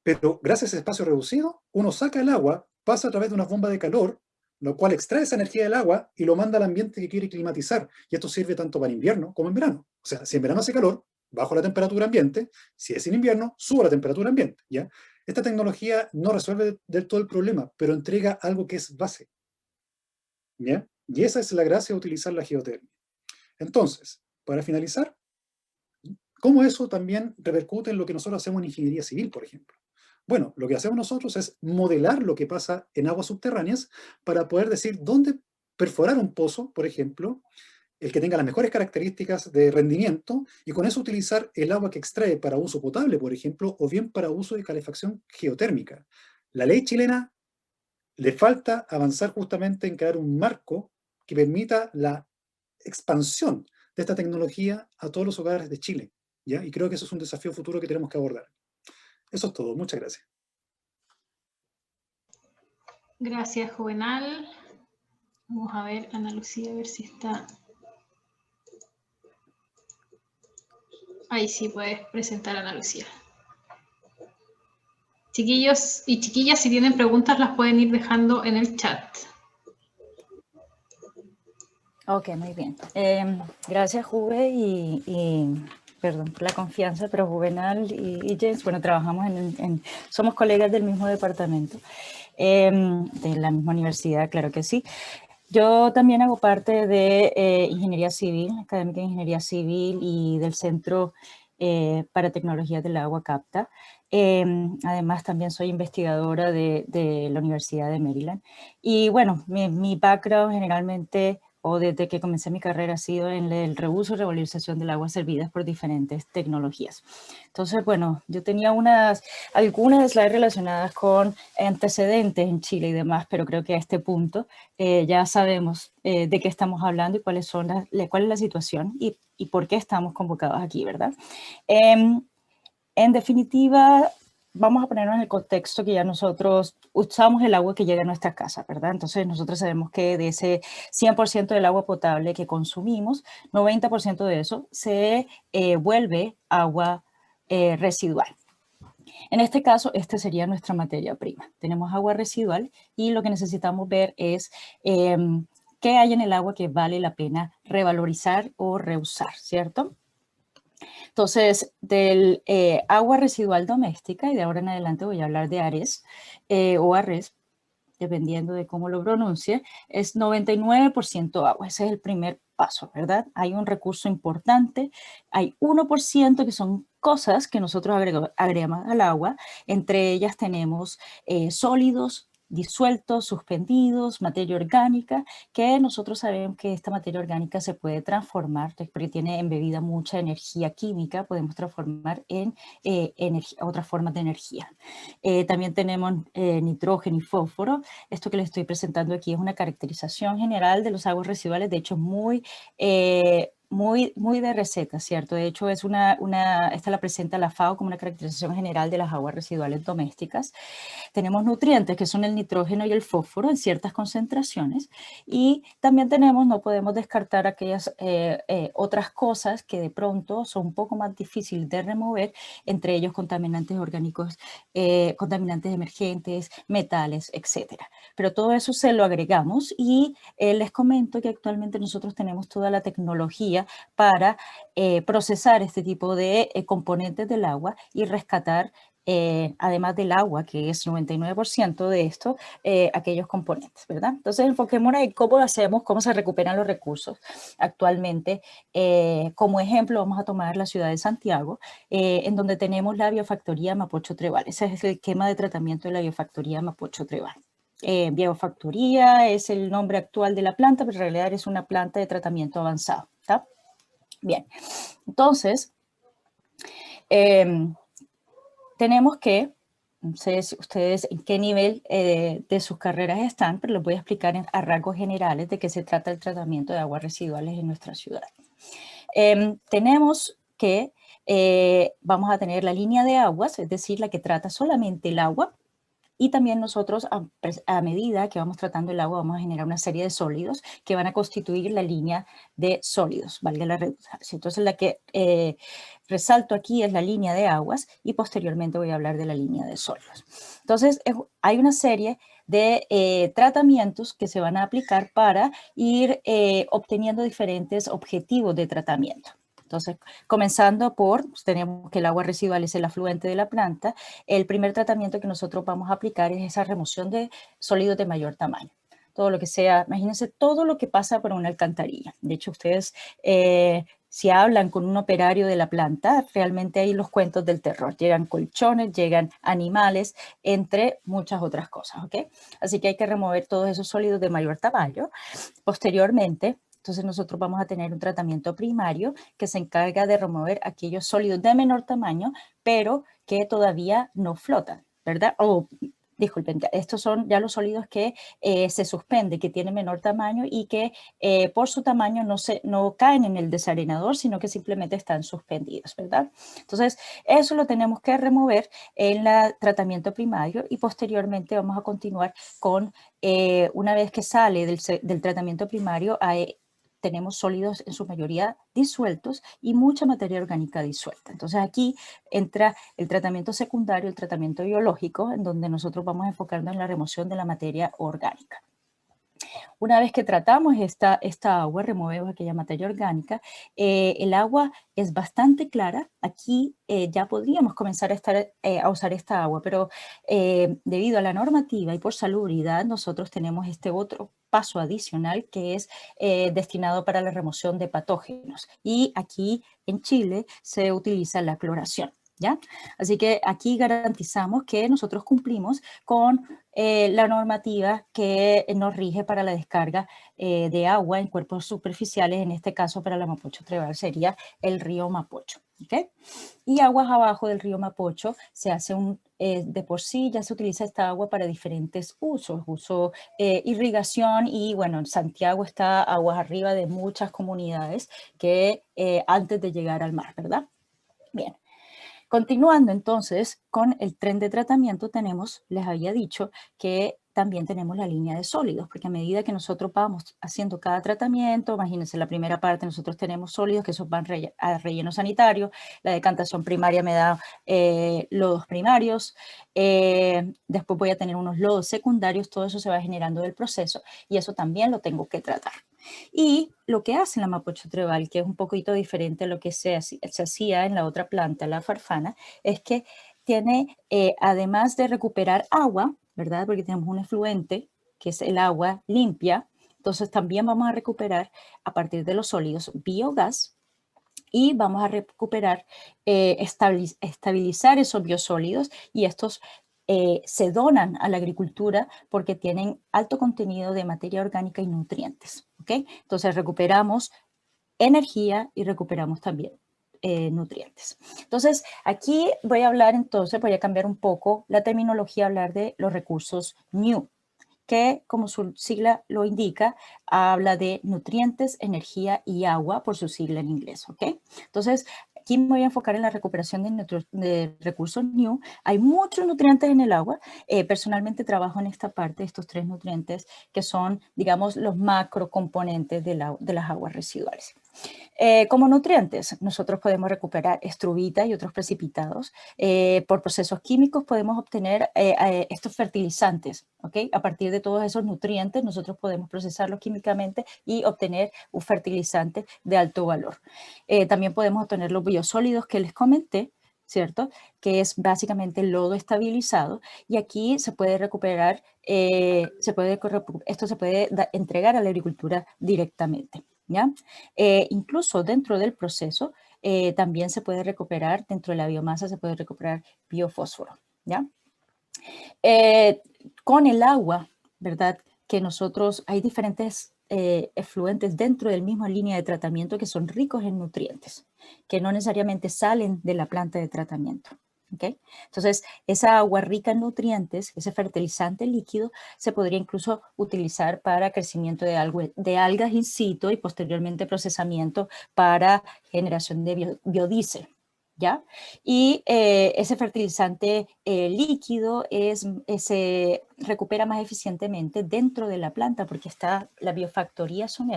[SPEAKER 3] Pero gracias a ese espacio reducido, uno saca el agua, pasa a través de una bomba de calor, lo cual extrae esa energía del agua y lo manda al ambiente que quiere climatizar. Y esto sirve tanto para invierno como en verano. O sea, si en verano hace calor, bajo la temperatura ambiente; si es en invierno, subo la temperatura ambiente, ¿ya? Esta tecnología no resuelve del todo el problema, pero entrega algo que es base, ¿ya? Y esa es la gracia de utilizar la geotermia. Entonces, para finalizar, ¿cómo eso también repercute en lo que nosotros hacemos en ingeniería civil, por ejemplo? Bueno, lo que hacemos nosotros es modelar lo que pasa en aguas subterráneas para poder decir dónde perforar un pozo, por ejemplo, el que tenga las mejores características de rendimiento, y con eso utilizar el agua que extrae para uso potable, por ejemplo, o bien para uso de calefacción geotérmica. La ley chilena le falta avanzar justamente en crear un marco que permita la expansión de esta tecnología a todos los hogares de Chile, ¿ya? Y creo que eso es un desafío futuro que tenemos que abordar. Eso es todo. Muchas gracias.
[SPEAKER 1] Gracias, Juvenal. Vamos a ver, Ana Lucía, a ver si está. Ahí sí puedes presentar a Ana Lucía. Chiquillos y chiquillas, si tienen preguntas, las pueden ir dejando en el chat.
[SPEAKER 4] Ok, muy bien. Gracias, Juve, y perdón por la confianza, pero Juvenal y James, bueno, trabajamos somos colegas del mismo departamento, de la misma universidad, claro que sí. Yo también hago parte de Ingeniería Civil, Académica de Ingeniería Civil, y del Centro para Tecnologías del Agua, CAPTA. Además, también soy investigadora de la Universidad de Maryland. Y bueno, mi background generalmente, o desde que comencé mi carrera ha sido en el reuso y revalorización del agua servidas por diferentes tecnologías. Entonces, bueno, yo tenía algunas slides relacionadas con antecedentes en Chile y demás, pero creo que a este punto ya sabemos de qué estamos hablando y cuál es la situación y por qué estamos convocados aquí, ¿verdad? En definitiva, vamos a ponernos en el contexto que ya nosotros usamos el agua que llega a nuestras casas, ¿verdad? Entonces nosotros sabemos que de ese 100% del agua potable que consumimos, 90% de eso se vuelve agua residual. En este caso, esta sería nuestra materia prima. Tenemos agua residual y lo que necesitamos ver es qué hay en el agua que vale la pena revalorizar o reusar, ¿cierto? Entonces, del agua residual doméstica, y de ahora en adelante voy a hablar de ARES o ARES, dependiendo de cómo lo pronuncie, es 99% agua. Ese es el primer paso, ¿verdad? Hay un recurso importante, hay 1% que son cosas que nosotros agregamos al agua. Entre ellas tenemos sólidos, disueltos, suspendidos, materia orgánica, que nosotros sabemos que esta materia orgánica se puede transformar, porque tiene embebida mucha energía química, podemos transformar en otras formas de energía. También tenemos nitrógeno y fósforo. Esto que les estoy presentando aquí es una caracterización general de los aguas residuales, de hecho muy de receta, ¿cierto? De hecho, esta la presenta la FAO como una caracterización general de las aguas residuales domésticas. Tenemos nutrientes que son el nitrógeno y el fósforo en ciertas concentraciones y también no podemos descartar aquellas otras cosas que de pronto son un poco más difíciles de remover, entre ellos contaminantes orgánicos, contaminantes emergentes, metales, etcétera. Pero todo eso se lo agregamos y les comento que actualmente nosotros tenemos toda la tecnología para procesar este tipo de componentes del agua y rescatar, además del agua, que es 99% de esto, aquellos componentes, ¿verdad? Entonces, enfoquémonos en cómo lo hacemos, cómo se recuperan los recursos. Actualmente, como ejemplo, vamos a tomar la ciudad de Santiago, en donde tenemos la biofactoría Mapocho Trébal. Ese es el esquema de tratamiento de la biofactoría Mapocho Trébal. Biofactoría es el nombre actual de la planta, pero en realidad es una planta de tratamiento avanzado, ¿está? Bien, entonces, tenemos que, no sé si ustedes en qué nivel de sus carreras están, pero les voy a explicar a rasgos generales de qué se trata el tratamiento de aguas residuales en nuestra ciudad. Tenemos que, vamos a tener la línea de aguas, es decir, la que trata solamente el agua. Y también nosotros, a medida que vamos tratando el agua, vamos a generar una serie de sólidos que van a constituir la línea de sólidos, valga la redundancia. Entonces, la que resalto aquí es la línea de aguas y posteriormente voy a hablar de la línea de sólidos. Entonces, hay una serie de tratamientos que se van a aplicar para ir obteniendo diferentes objetivos de tratamiento. Entonces, comenzando tenemos que el agua residual es el afluente de la planta. El primer tratamiento que nosotros vamos a aplicar es esa remoción de sólidos de mayor tamaño. Todo lo que sea, imagínense todo lo que pasa por una alcantarilla. De hecho, ustedes, si hablan con un operario de la planta, realmente hay los cuentos del terror. Llegan colchones, llegan animales, entre muchas otras cosas, ¿ok? Así que hay que remover todos esos sólidos de mayor tamaño. Posteriormente, entonces nosotros vamos a tener un tratamiento primario que se encarga de remover aquellos sólidos de menor tamaño, pero que todavía no flotan, ¿verdad? Disculpen, estos son ya los sólidos que se suspenden, que tienen menor tamaño y que por su tamaño no caen en el desarenador, sino que simplemente están suspendidos, ¿verdad? Entonces, eso lo tenemos que remover en el tratamiento primario y posteriormente vamos a continuar con, una vez que sale del tratamiento primario, tenemos sólidos en su mayoría disueltos y mucha materia orgánica disuelta. Entonces aquí entra el tratamiento secundario, el tratamiento biológico, en donde nosotros vamos a enfocarnos en la remoción de la materia orgánica. Una vez que tratamos esta agua, removemos aquella materia orgánica, el agua es bastante clara. Aquí ya podríamos comenzar a usar esta agua, pero debido a la normativa y por salubridad, nosotros tenemos este otro paso adicional que es destinado para la remoción de patógenos. Y aquí en Chile se utiliza la cloración. ¿ya? Así que aquí garantizamos que nosotros cumplimos con la normativa que nos rige para la descarga de agua en cuerpos superficiales, en este caso para la Mapocho Trébal sería el río Mapocho, ¿ok? Y aguas abajo del río Mapocho se hace de por sí ya se utiliza esta agua para diferentes usos, irrigación y bueno, en Santiago está aguas arriba de muchas comunidades que antes de llegar al mar, ¿verdad? Bien. Continuando entonces con el tren de tratamiento les había dicho que también tenemos la línea de sólidos, porque a medida que nosotros vamos haciendo cada tratamiento, imagínense la primera parte nosotros tenemos sólidos que esos van a relleno sanitario, la decantación primaria me da lodos primarios, después voy a tener unos lodos secundarios, todo eso se va generando del proceso y eso también lo tengo que tratar. Y lo que hace la Mapocho Trébal, que es un poquito diferente a lo que se hacía en la otra planta, la farfana, es que tiene, además de recuperar agua, ¿verdad? Porque tenemos un efluente, que es el agua limpia, entonces también vamos a recuperar a partir de los sólidos biogás y vamos a recuperar, estabilizar esos biosólidos y estos se donan a la agricultura porque tienen alto contenido de materia orgánica y nutrientes, ¿ok? Entonces recuperamos energía y recuperamos también nutrientes. Entonces aquí voy a cambiar un poco la terminología, hablar de los recursos NEW, que como su sigla lo indica, habla de nutrientes, energía y agua por su sigla en inglés, ¿ok? Entonces, aquí me voy a enfocar en la recuperación de recursos NEW. Hay muchos nutrientes en el agua. Personalmente trabajo en esta parte, estos 3 nutrientes que son, digamos, los macrocomponentes de las aguas residuales. Como nutrientes, nosotros podemos recuperar estruvita y otros precipitados. Por procesos químicos podemos obtener estos fertilizantes, ¿ok? A partir de todos esos nutrientes, nosotros podemos procesarlos químicamente y obtener un fertilizante de alto valor. También podemos obtener los biosólidos que les comenté, ¿cierto? Que es básicamente el lodo estabilizado. Y aquí se puede recuperar, esto se puede entregar a la agricultura directamente, ¿ya? Incluso dentro del proceso también se puede recuperar, dentro de la biomasa se puede recuperar biofósforo, ¿ya? Con el agua, ¿verdad? Que hay diferentes efluentes dentro de la misma línea de tratamiento que son ricos en nutrientes, que no necesariamente salen de la planta de tratamiento. ¿Okay? Entonces, esa agua rica en nutrientes, ese fertilizante líquido, se podría incluso utilizar para crecimiento de algas in situ y posteriormente procesamiento para generación de biodiesel, ¿ya? Y ese fertilizante líquido se recupera más eficientemente dentro de la planta porque la biofactoría son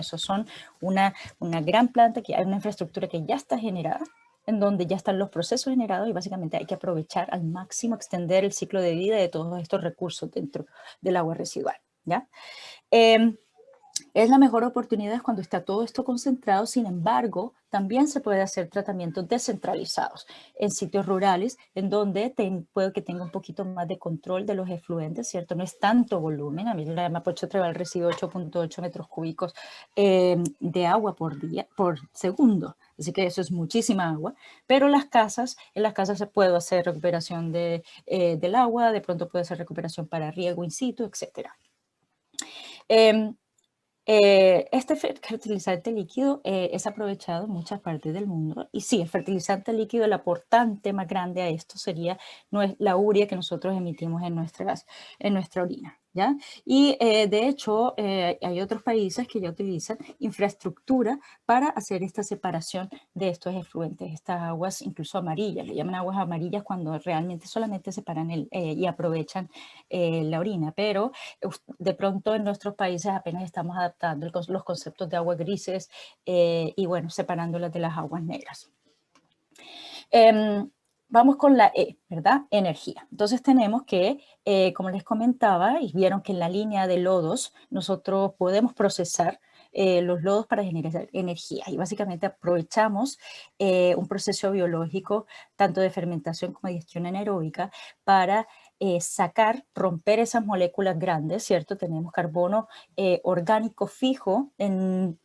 [SPEAKER 4] una gran planta, que hay una infraestructura que ya está generada, en donde ya están los procesos generados y básicamente hay que aprovechar al máximo, extender el ciclo de vida de todos estos recursos dentro del agua residual, ¿ya? Es la mejor oportunidad cuando está todo esto concentrado. Sin embargo, también se puede hacer tratamientos descentralizados en sitios rurales en donde puede que tenga un poquito más de control de los efluentes, ¿cierto? No es tanto volumen. A mí la Mapocho Trébal recibe 8.8 metros cúbicos de agua por segundo. Así que eso es muchísima agua. Pero en las casas se puede hacer recuperación del agua, de pronto puede hacer recuperación para riego in situ, etc. Este fertilizante líquido es aprovechado en muchas partes del mundo y sí, el fertilizante líquido, el aportante más grande a esto sería la urea que nosotros emitimos en nuestra orina, ¿ya? Y de hecho hay otros países que ya utilizan infraestructura para hacer esta separación de estos efluentes, estas aguas incluso amarillas, le llaman aguas amarillas cuando realmente solamente separan y aprovechan la orina, pero de pronto en nuestros países apenas estamos adaptando los conceptos de aguas grises y bueno, separándolas de las aguas negras. Vamos con la E, ¿verdad? Energía. Entonces tenemos que, como les comentaba, y vieron que en la línea de lodos nosotros podemos procesar los lodos para generar energía y básicamente aprovechamos un proceso biológico tanto de fermentación como de digestión anaeróbica para romper esas moléculas grandes, ¿cierto? Tenemos carbono orgánico fijo en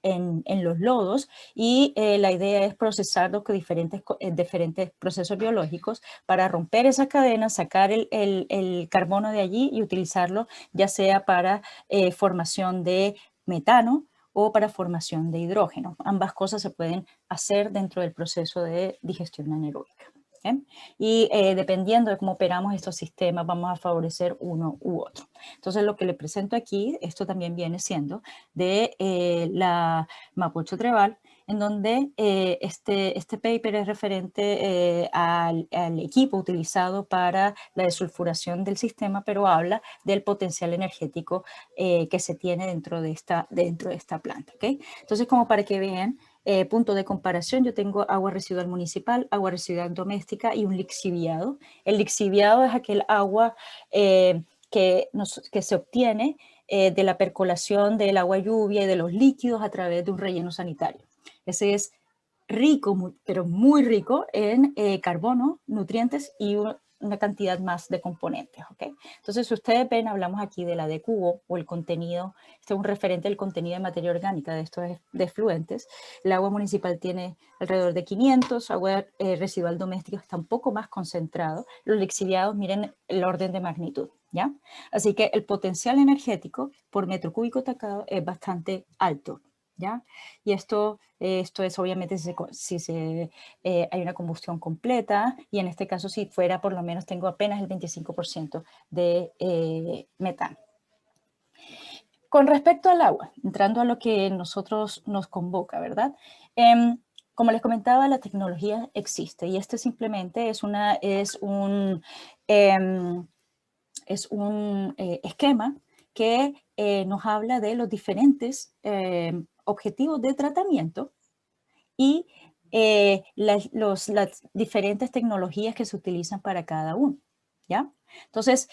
[SPEAKER 4] en los lodos y la idea es procesarlos con diferentes procesos biológicos para romper esas cadenas, sacar el carbono de allí y utilizarlo ya sea para formación de metano o para formación de hidrógeno. Ambas cosas se pueden hacer dentro del proceso de digestión anaeróbica. ¿Okay? Y dependiendo de cómo operamos estos sistemas, vamos a favorecer uno u otro. Entonces, lo que le presento aquí, esto también viene siendo de la Mapocho-Trébal, en donde este paper es referente al equipo utilizado para la desulfuración del sistema, pero habla del potencial energético que se tiene dentro de esta planta. ¿Okay? Entonces, como para que vean, punto de comparación, yo tengo agua residual municipal, agua residual doméstica y un lixiviado. El lixiviado es aquel agua que se obtiene de la percolación del agua lluvia y de los líquidos a través de un relleno sanitario. Ese es rico, pero muy rico en carbono, nutrientes y una cantidad más de componentes. ¿Okay? Entonces, si ustedes ven, hablamos aquí de la de cubo o el contenido, este es un referente del contenido de materia orgánica de estos efluentes. El agua municipal tiene alrededor de 500, agua residual doméstica está un poco más concentrado. Los lixiviados, miren el orden de magnitud. ¿Ya? Así que el potencial energético por metro cúbico atacado es bastante alto. ¿Ya? Y esto es obviamente si hay una combustión completa, y en este caso si fuera por lo menos tengo apenas el 25% de metano. Con respecto al agua, entrando a lo que nosotros nos convoca, ¿verdad? Como les comentaba, la tecnología existe y este simplemente es un esquema que nos habla de los diferentes objetivos de tratamiento y las diferentes tecnologías que se utilizan para cada uno, ¿ya? Entonces,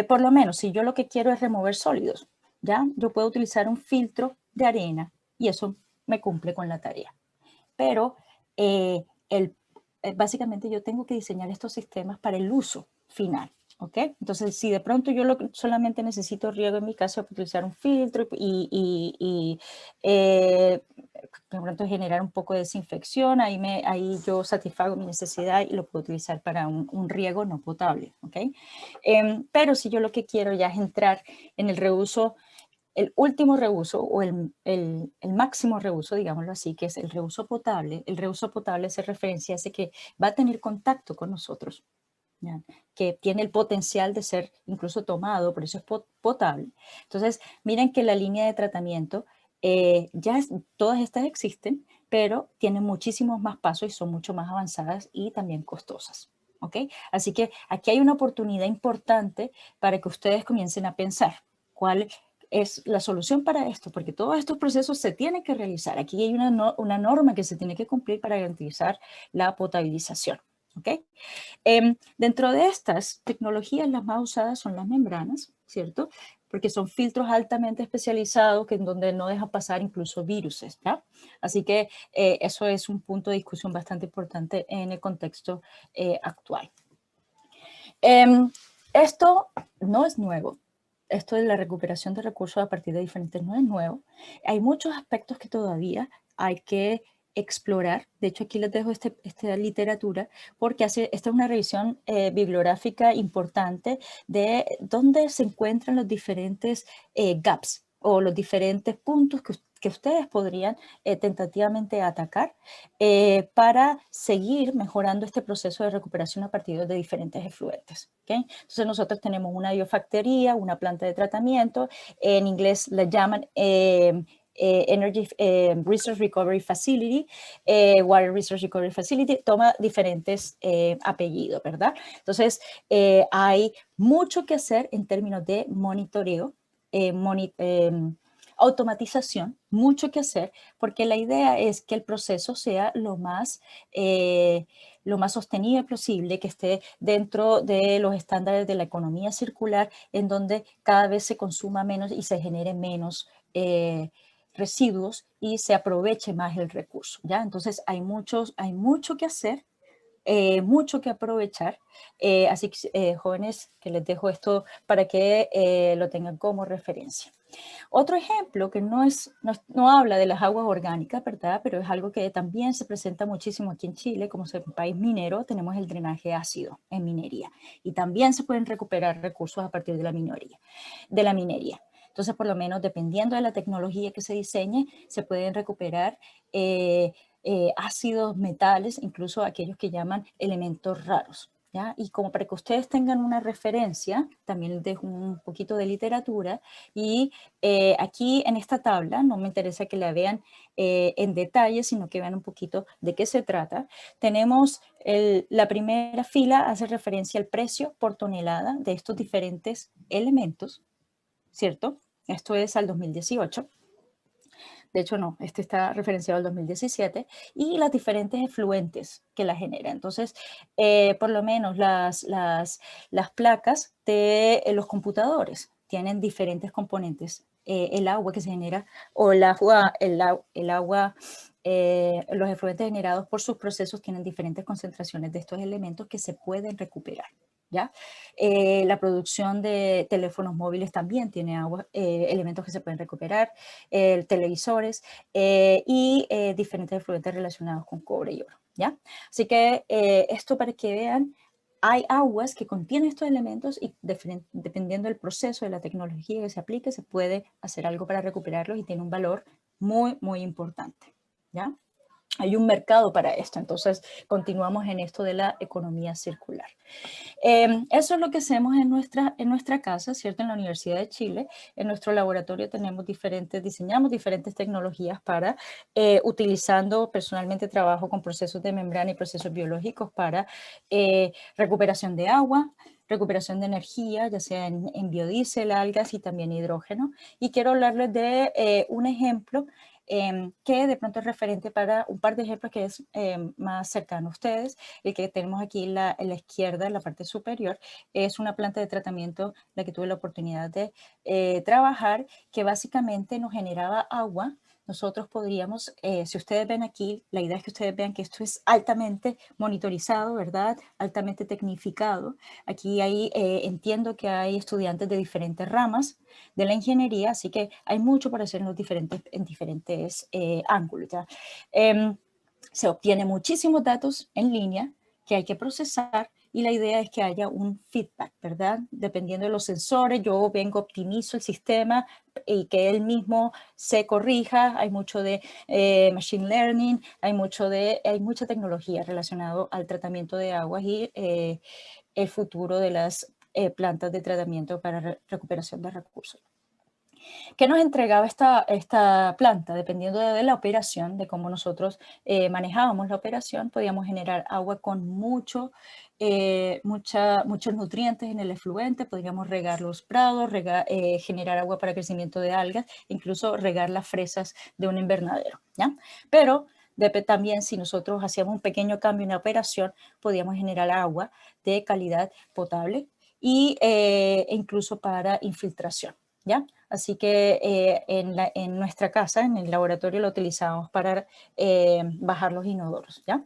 [SPEAKER 4] por lo menos, si yo lo que quiero es remover sólidos, ¿ya? Yo puedo utilizar un filtro de arena y eso me cumple con la tarea. Pero básicamente yo tengo que diseñar estos sistemas para el uso final. ¿Okay? Entonces, si de pronto yo solamente necesito riego en mi casa, puedo utilizar un filtro y de pronto generar un poco de desinfección, ahí yo satisfago mi necesidad y lo puedo utilizar para un riego no potable. ¿Okay? Pero si yo lo que quiero ya es entrar en el reuso, el último reuso o el máximo reuso, digámoslo así, que es el reuso potable hace referencia a ese que va a tener contacto con nosotros, ¿ya? Que tiene el potencial de ser incluso tomado, por eso es potable. Entonces, miren que la línea de tratamiento, todas estas existen, pero tienen muchísimos más pasos y son mucho más avanzadas y también costosas. ¿Okay? Así que aquí hay una oportunidad importante para que ustedes comiencen a pensar cuál es la solución para esto, porque todos estos procesos se tienen que realizar. Aquí hay una norma que se tiene que cumplir para garantizar la potabilización. ¿Okay? Dentro de estas tecnologías, las más usadas son las membranas, ¿cierto? Porque son filtros altamente especializados en donde no dejan pasar incluso viruses, ¿ya? Así que eso es un punto de discusión bastante importante en el contexto actual. Esto no es nuevo. Esto de la recuperación de recursos a partir de diferentes no es nuevo. Hay muchos aspectos que todavía hay que explorar. De hecho, aquí les dejo esta literatura porque esta es una revisión bibliográfica importante de dónde se encuentran los diferentes gaps o los diferentes puntos que ustedes podrían tentativamente atacar para seguir mejorando este proceso de recuperación a partir de diferentes efluentes. ¿Okay? Entonces nosotros tenemos una biofactoría, una planta de tratamiento, en inglés la llaman Energy Resource Recovery Facility, Water Resource Recovery Facility, toma diferentes apellidos, ¿verdad? Entonces hay mucho que hacer en términos de monitoreo, automatización, mucho que hacer, porque la idea es que el proceso sea lo más sostenible posible, que esté dentro de los estándares de la economía circular, en donde cada vez se consuma menos y se genere menos residuos y se aproveche más el recurso, ¿ya? Entonces hay mucho que hacer, mucho que aprovechar, así que jóvenes, que les dejo esto para que lo tengan como referencia. Otro ejemplo que no habla de las aguas orgánicas, ¿verdad? Pero es algo que también se presenta muchísimo aquí en Chile. Como es un país minero, tenemos el drenaje ácido en minería. Y también se pueden recuperar recursos a partir de la minería. Entonces, por lo menos, dependiendo de la tecnología que se diseñe, se pueden recuperar ácidos, metales, incluso aquellos que llaman elementos raros. ¿Ya? Y como para que ustedes tengan una referencia, también les dejo un poquito de literatura y aquí en esta tabla, no me interesa que la vean en detalle, sino que vean un poquito de qué se trata. Tenemos la primera fila, hace referencia al precio por tonelada de estos diferentes elementos, ¿cierto? Esto es al 2018. De hecho, no, este está referenciado al 2017, y las diferentes efluentes que la generan. Entonces, por lo menos las placas de los computadores tienen diferentes componentes. El agua que se genera, o el agua, los efluentes generados por sus procesos tienen diferentes concentraciones de estos elementos que se pueden recuperar. ¿Ya? La producción de teléfonos móviles también tiene elementos que se pueden recuperar, televisores y diferentes efluentes relacionados con cobre y oro. ¿Ya? Así que esto para que vean, hay aguas que contienen estos elementos y dependiendo del proceso, de la tecnología que se aplique, se puede hacer algo para recuperarlos y tiene un valor muy, muy importante. ¿Ya? Hay un mercado para esto, entonces continuamos en esto de la economía circular. Eso es lo que hacemos en nuestra casa, ¿cierto? En la Universidad de Chile, en nuestro laboratorio diseñamos diferentes tecnologías para, utilizando, personalmente trabajo con procesos de membrana y procesos biológicos para recuperación de agua, recuperación de energía, ya sea en biodiesel, algas y también hidrógeno. Y quiero hablarles de un ejemplo que de pronto es referente para un par de ejemplos que es más cercano a ustedes. El que tenemos aquí en la izquierda, en la parte superior, es una planta de tratamiento, la que tuve la oportunidad de trabajar, que básicamente nos generaba agua. Nosotros podríamos, si ustedes ven aquí, la idea es que ustedes vean que esto es altamente monitorizado, ¿verdad? Altamente tecnificado. Aquí entiendo que hay estudiantes de diferentes ramas de la ingeniería, así que hay mucho para hacer en diferentes ángulos. ¿Ya? Se obtienen muchísimos datos en línea que hay que procesar y la idea es que haya un feedback, ¿verdad? Dependiendo de los sensores, yo optimizo el sistema y que él mismo se corrija. Hay mucho de machine learning, hay mucha tecnología relacionada al tratamiento de aguas y el futuro de las plantas de tratamiento para recuperación de recursos. ¿Qué nos entregaba esta planta? Dependiendo de la operación, de cómo nosotros manejábamos la operación, podíamos generar agua con muchos nutrientes en el efluente, podríamos regar los prados, generar agua para crecimiento de algas, incluso regar las fresas de un invernadero. ¿Ya? Pero también, si nosotros hacíamos un pequeño cambio en la operación, podíamos generar agua de calidad potable e incluso para infiltración. ¿Ya? Así que en nuestra casa, en el laboratorio, lo utilizamos para bajar los inodoros, ¿ya?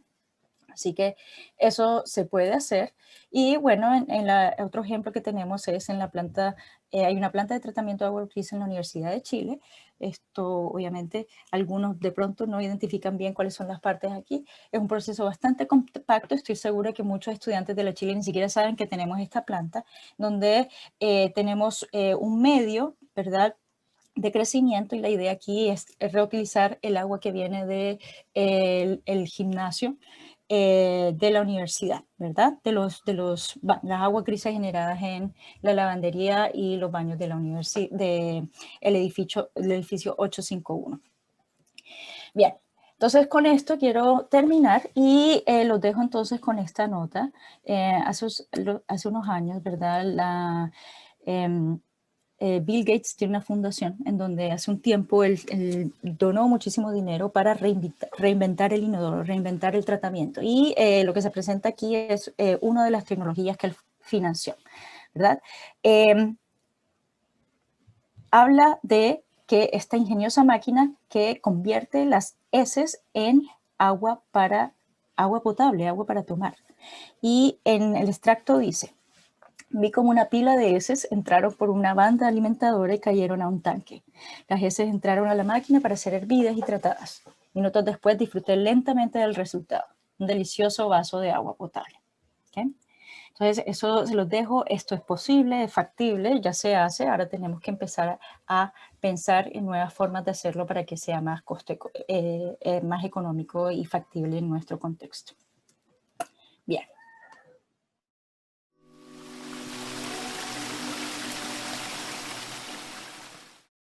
[SPEAKER 4] Así que eso se puede hacer. Y bueno, otro ejemplo que tenemos es en la planta, hay una planta de tratamiento de agua que utiliza en la Universidad de Chile. Esto, obviamente, algunos de pronto no identifican bien cuáles son las partes aquí. Es un proceso bastante compacto. Estoy segura que muchos estudiantes de la Chile ni siquiera saben que tenemos esta planta, donde tenemos un medio, ¿verdad?, de crecimiento, y la idea aquí es reutilizar el agua que viene del gimnasio de la universidad, ¿verdad? De las aguas grises generadas en la lavandería y los baños de la universidad, del edificio 851. Bien, entonces con esto quiero terminar y los dejo entonces con esta nota. Hace unos años, ¿verdad? Bill Gates tiene una fundación en donde hace un tiempo él donó muchísimo dinero para reinventar el inodoro, reinventar el tratamiento. Y lo que se presenta aquí es una de las tecnologías que él financió, ¿verdad? Habla de que esta ingeniosa máquina que convierte las heces en agua potable, agua para tomar. Y en el extracto dice: Vi como una pila de heces entraron por una banda alimentadora y cayeron a un tanque. Las heces entraron a la máquina para ser hervidas y tratadas. Minutos después disfruté lentamente del resultado, un delicioso vaso de agua potable. ¿Okay? Entonces, eso se los dejo. Esto es posible, es factible, ya se hace. Ahora tenemos que empezar a pensar en nuevas formas de hacerlo para que sea más, más económico y factible en nuestro contexto. Bien.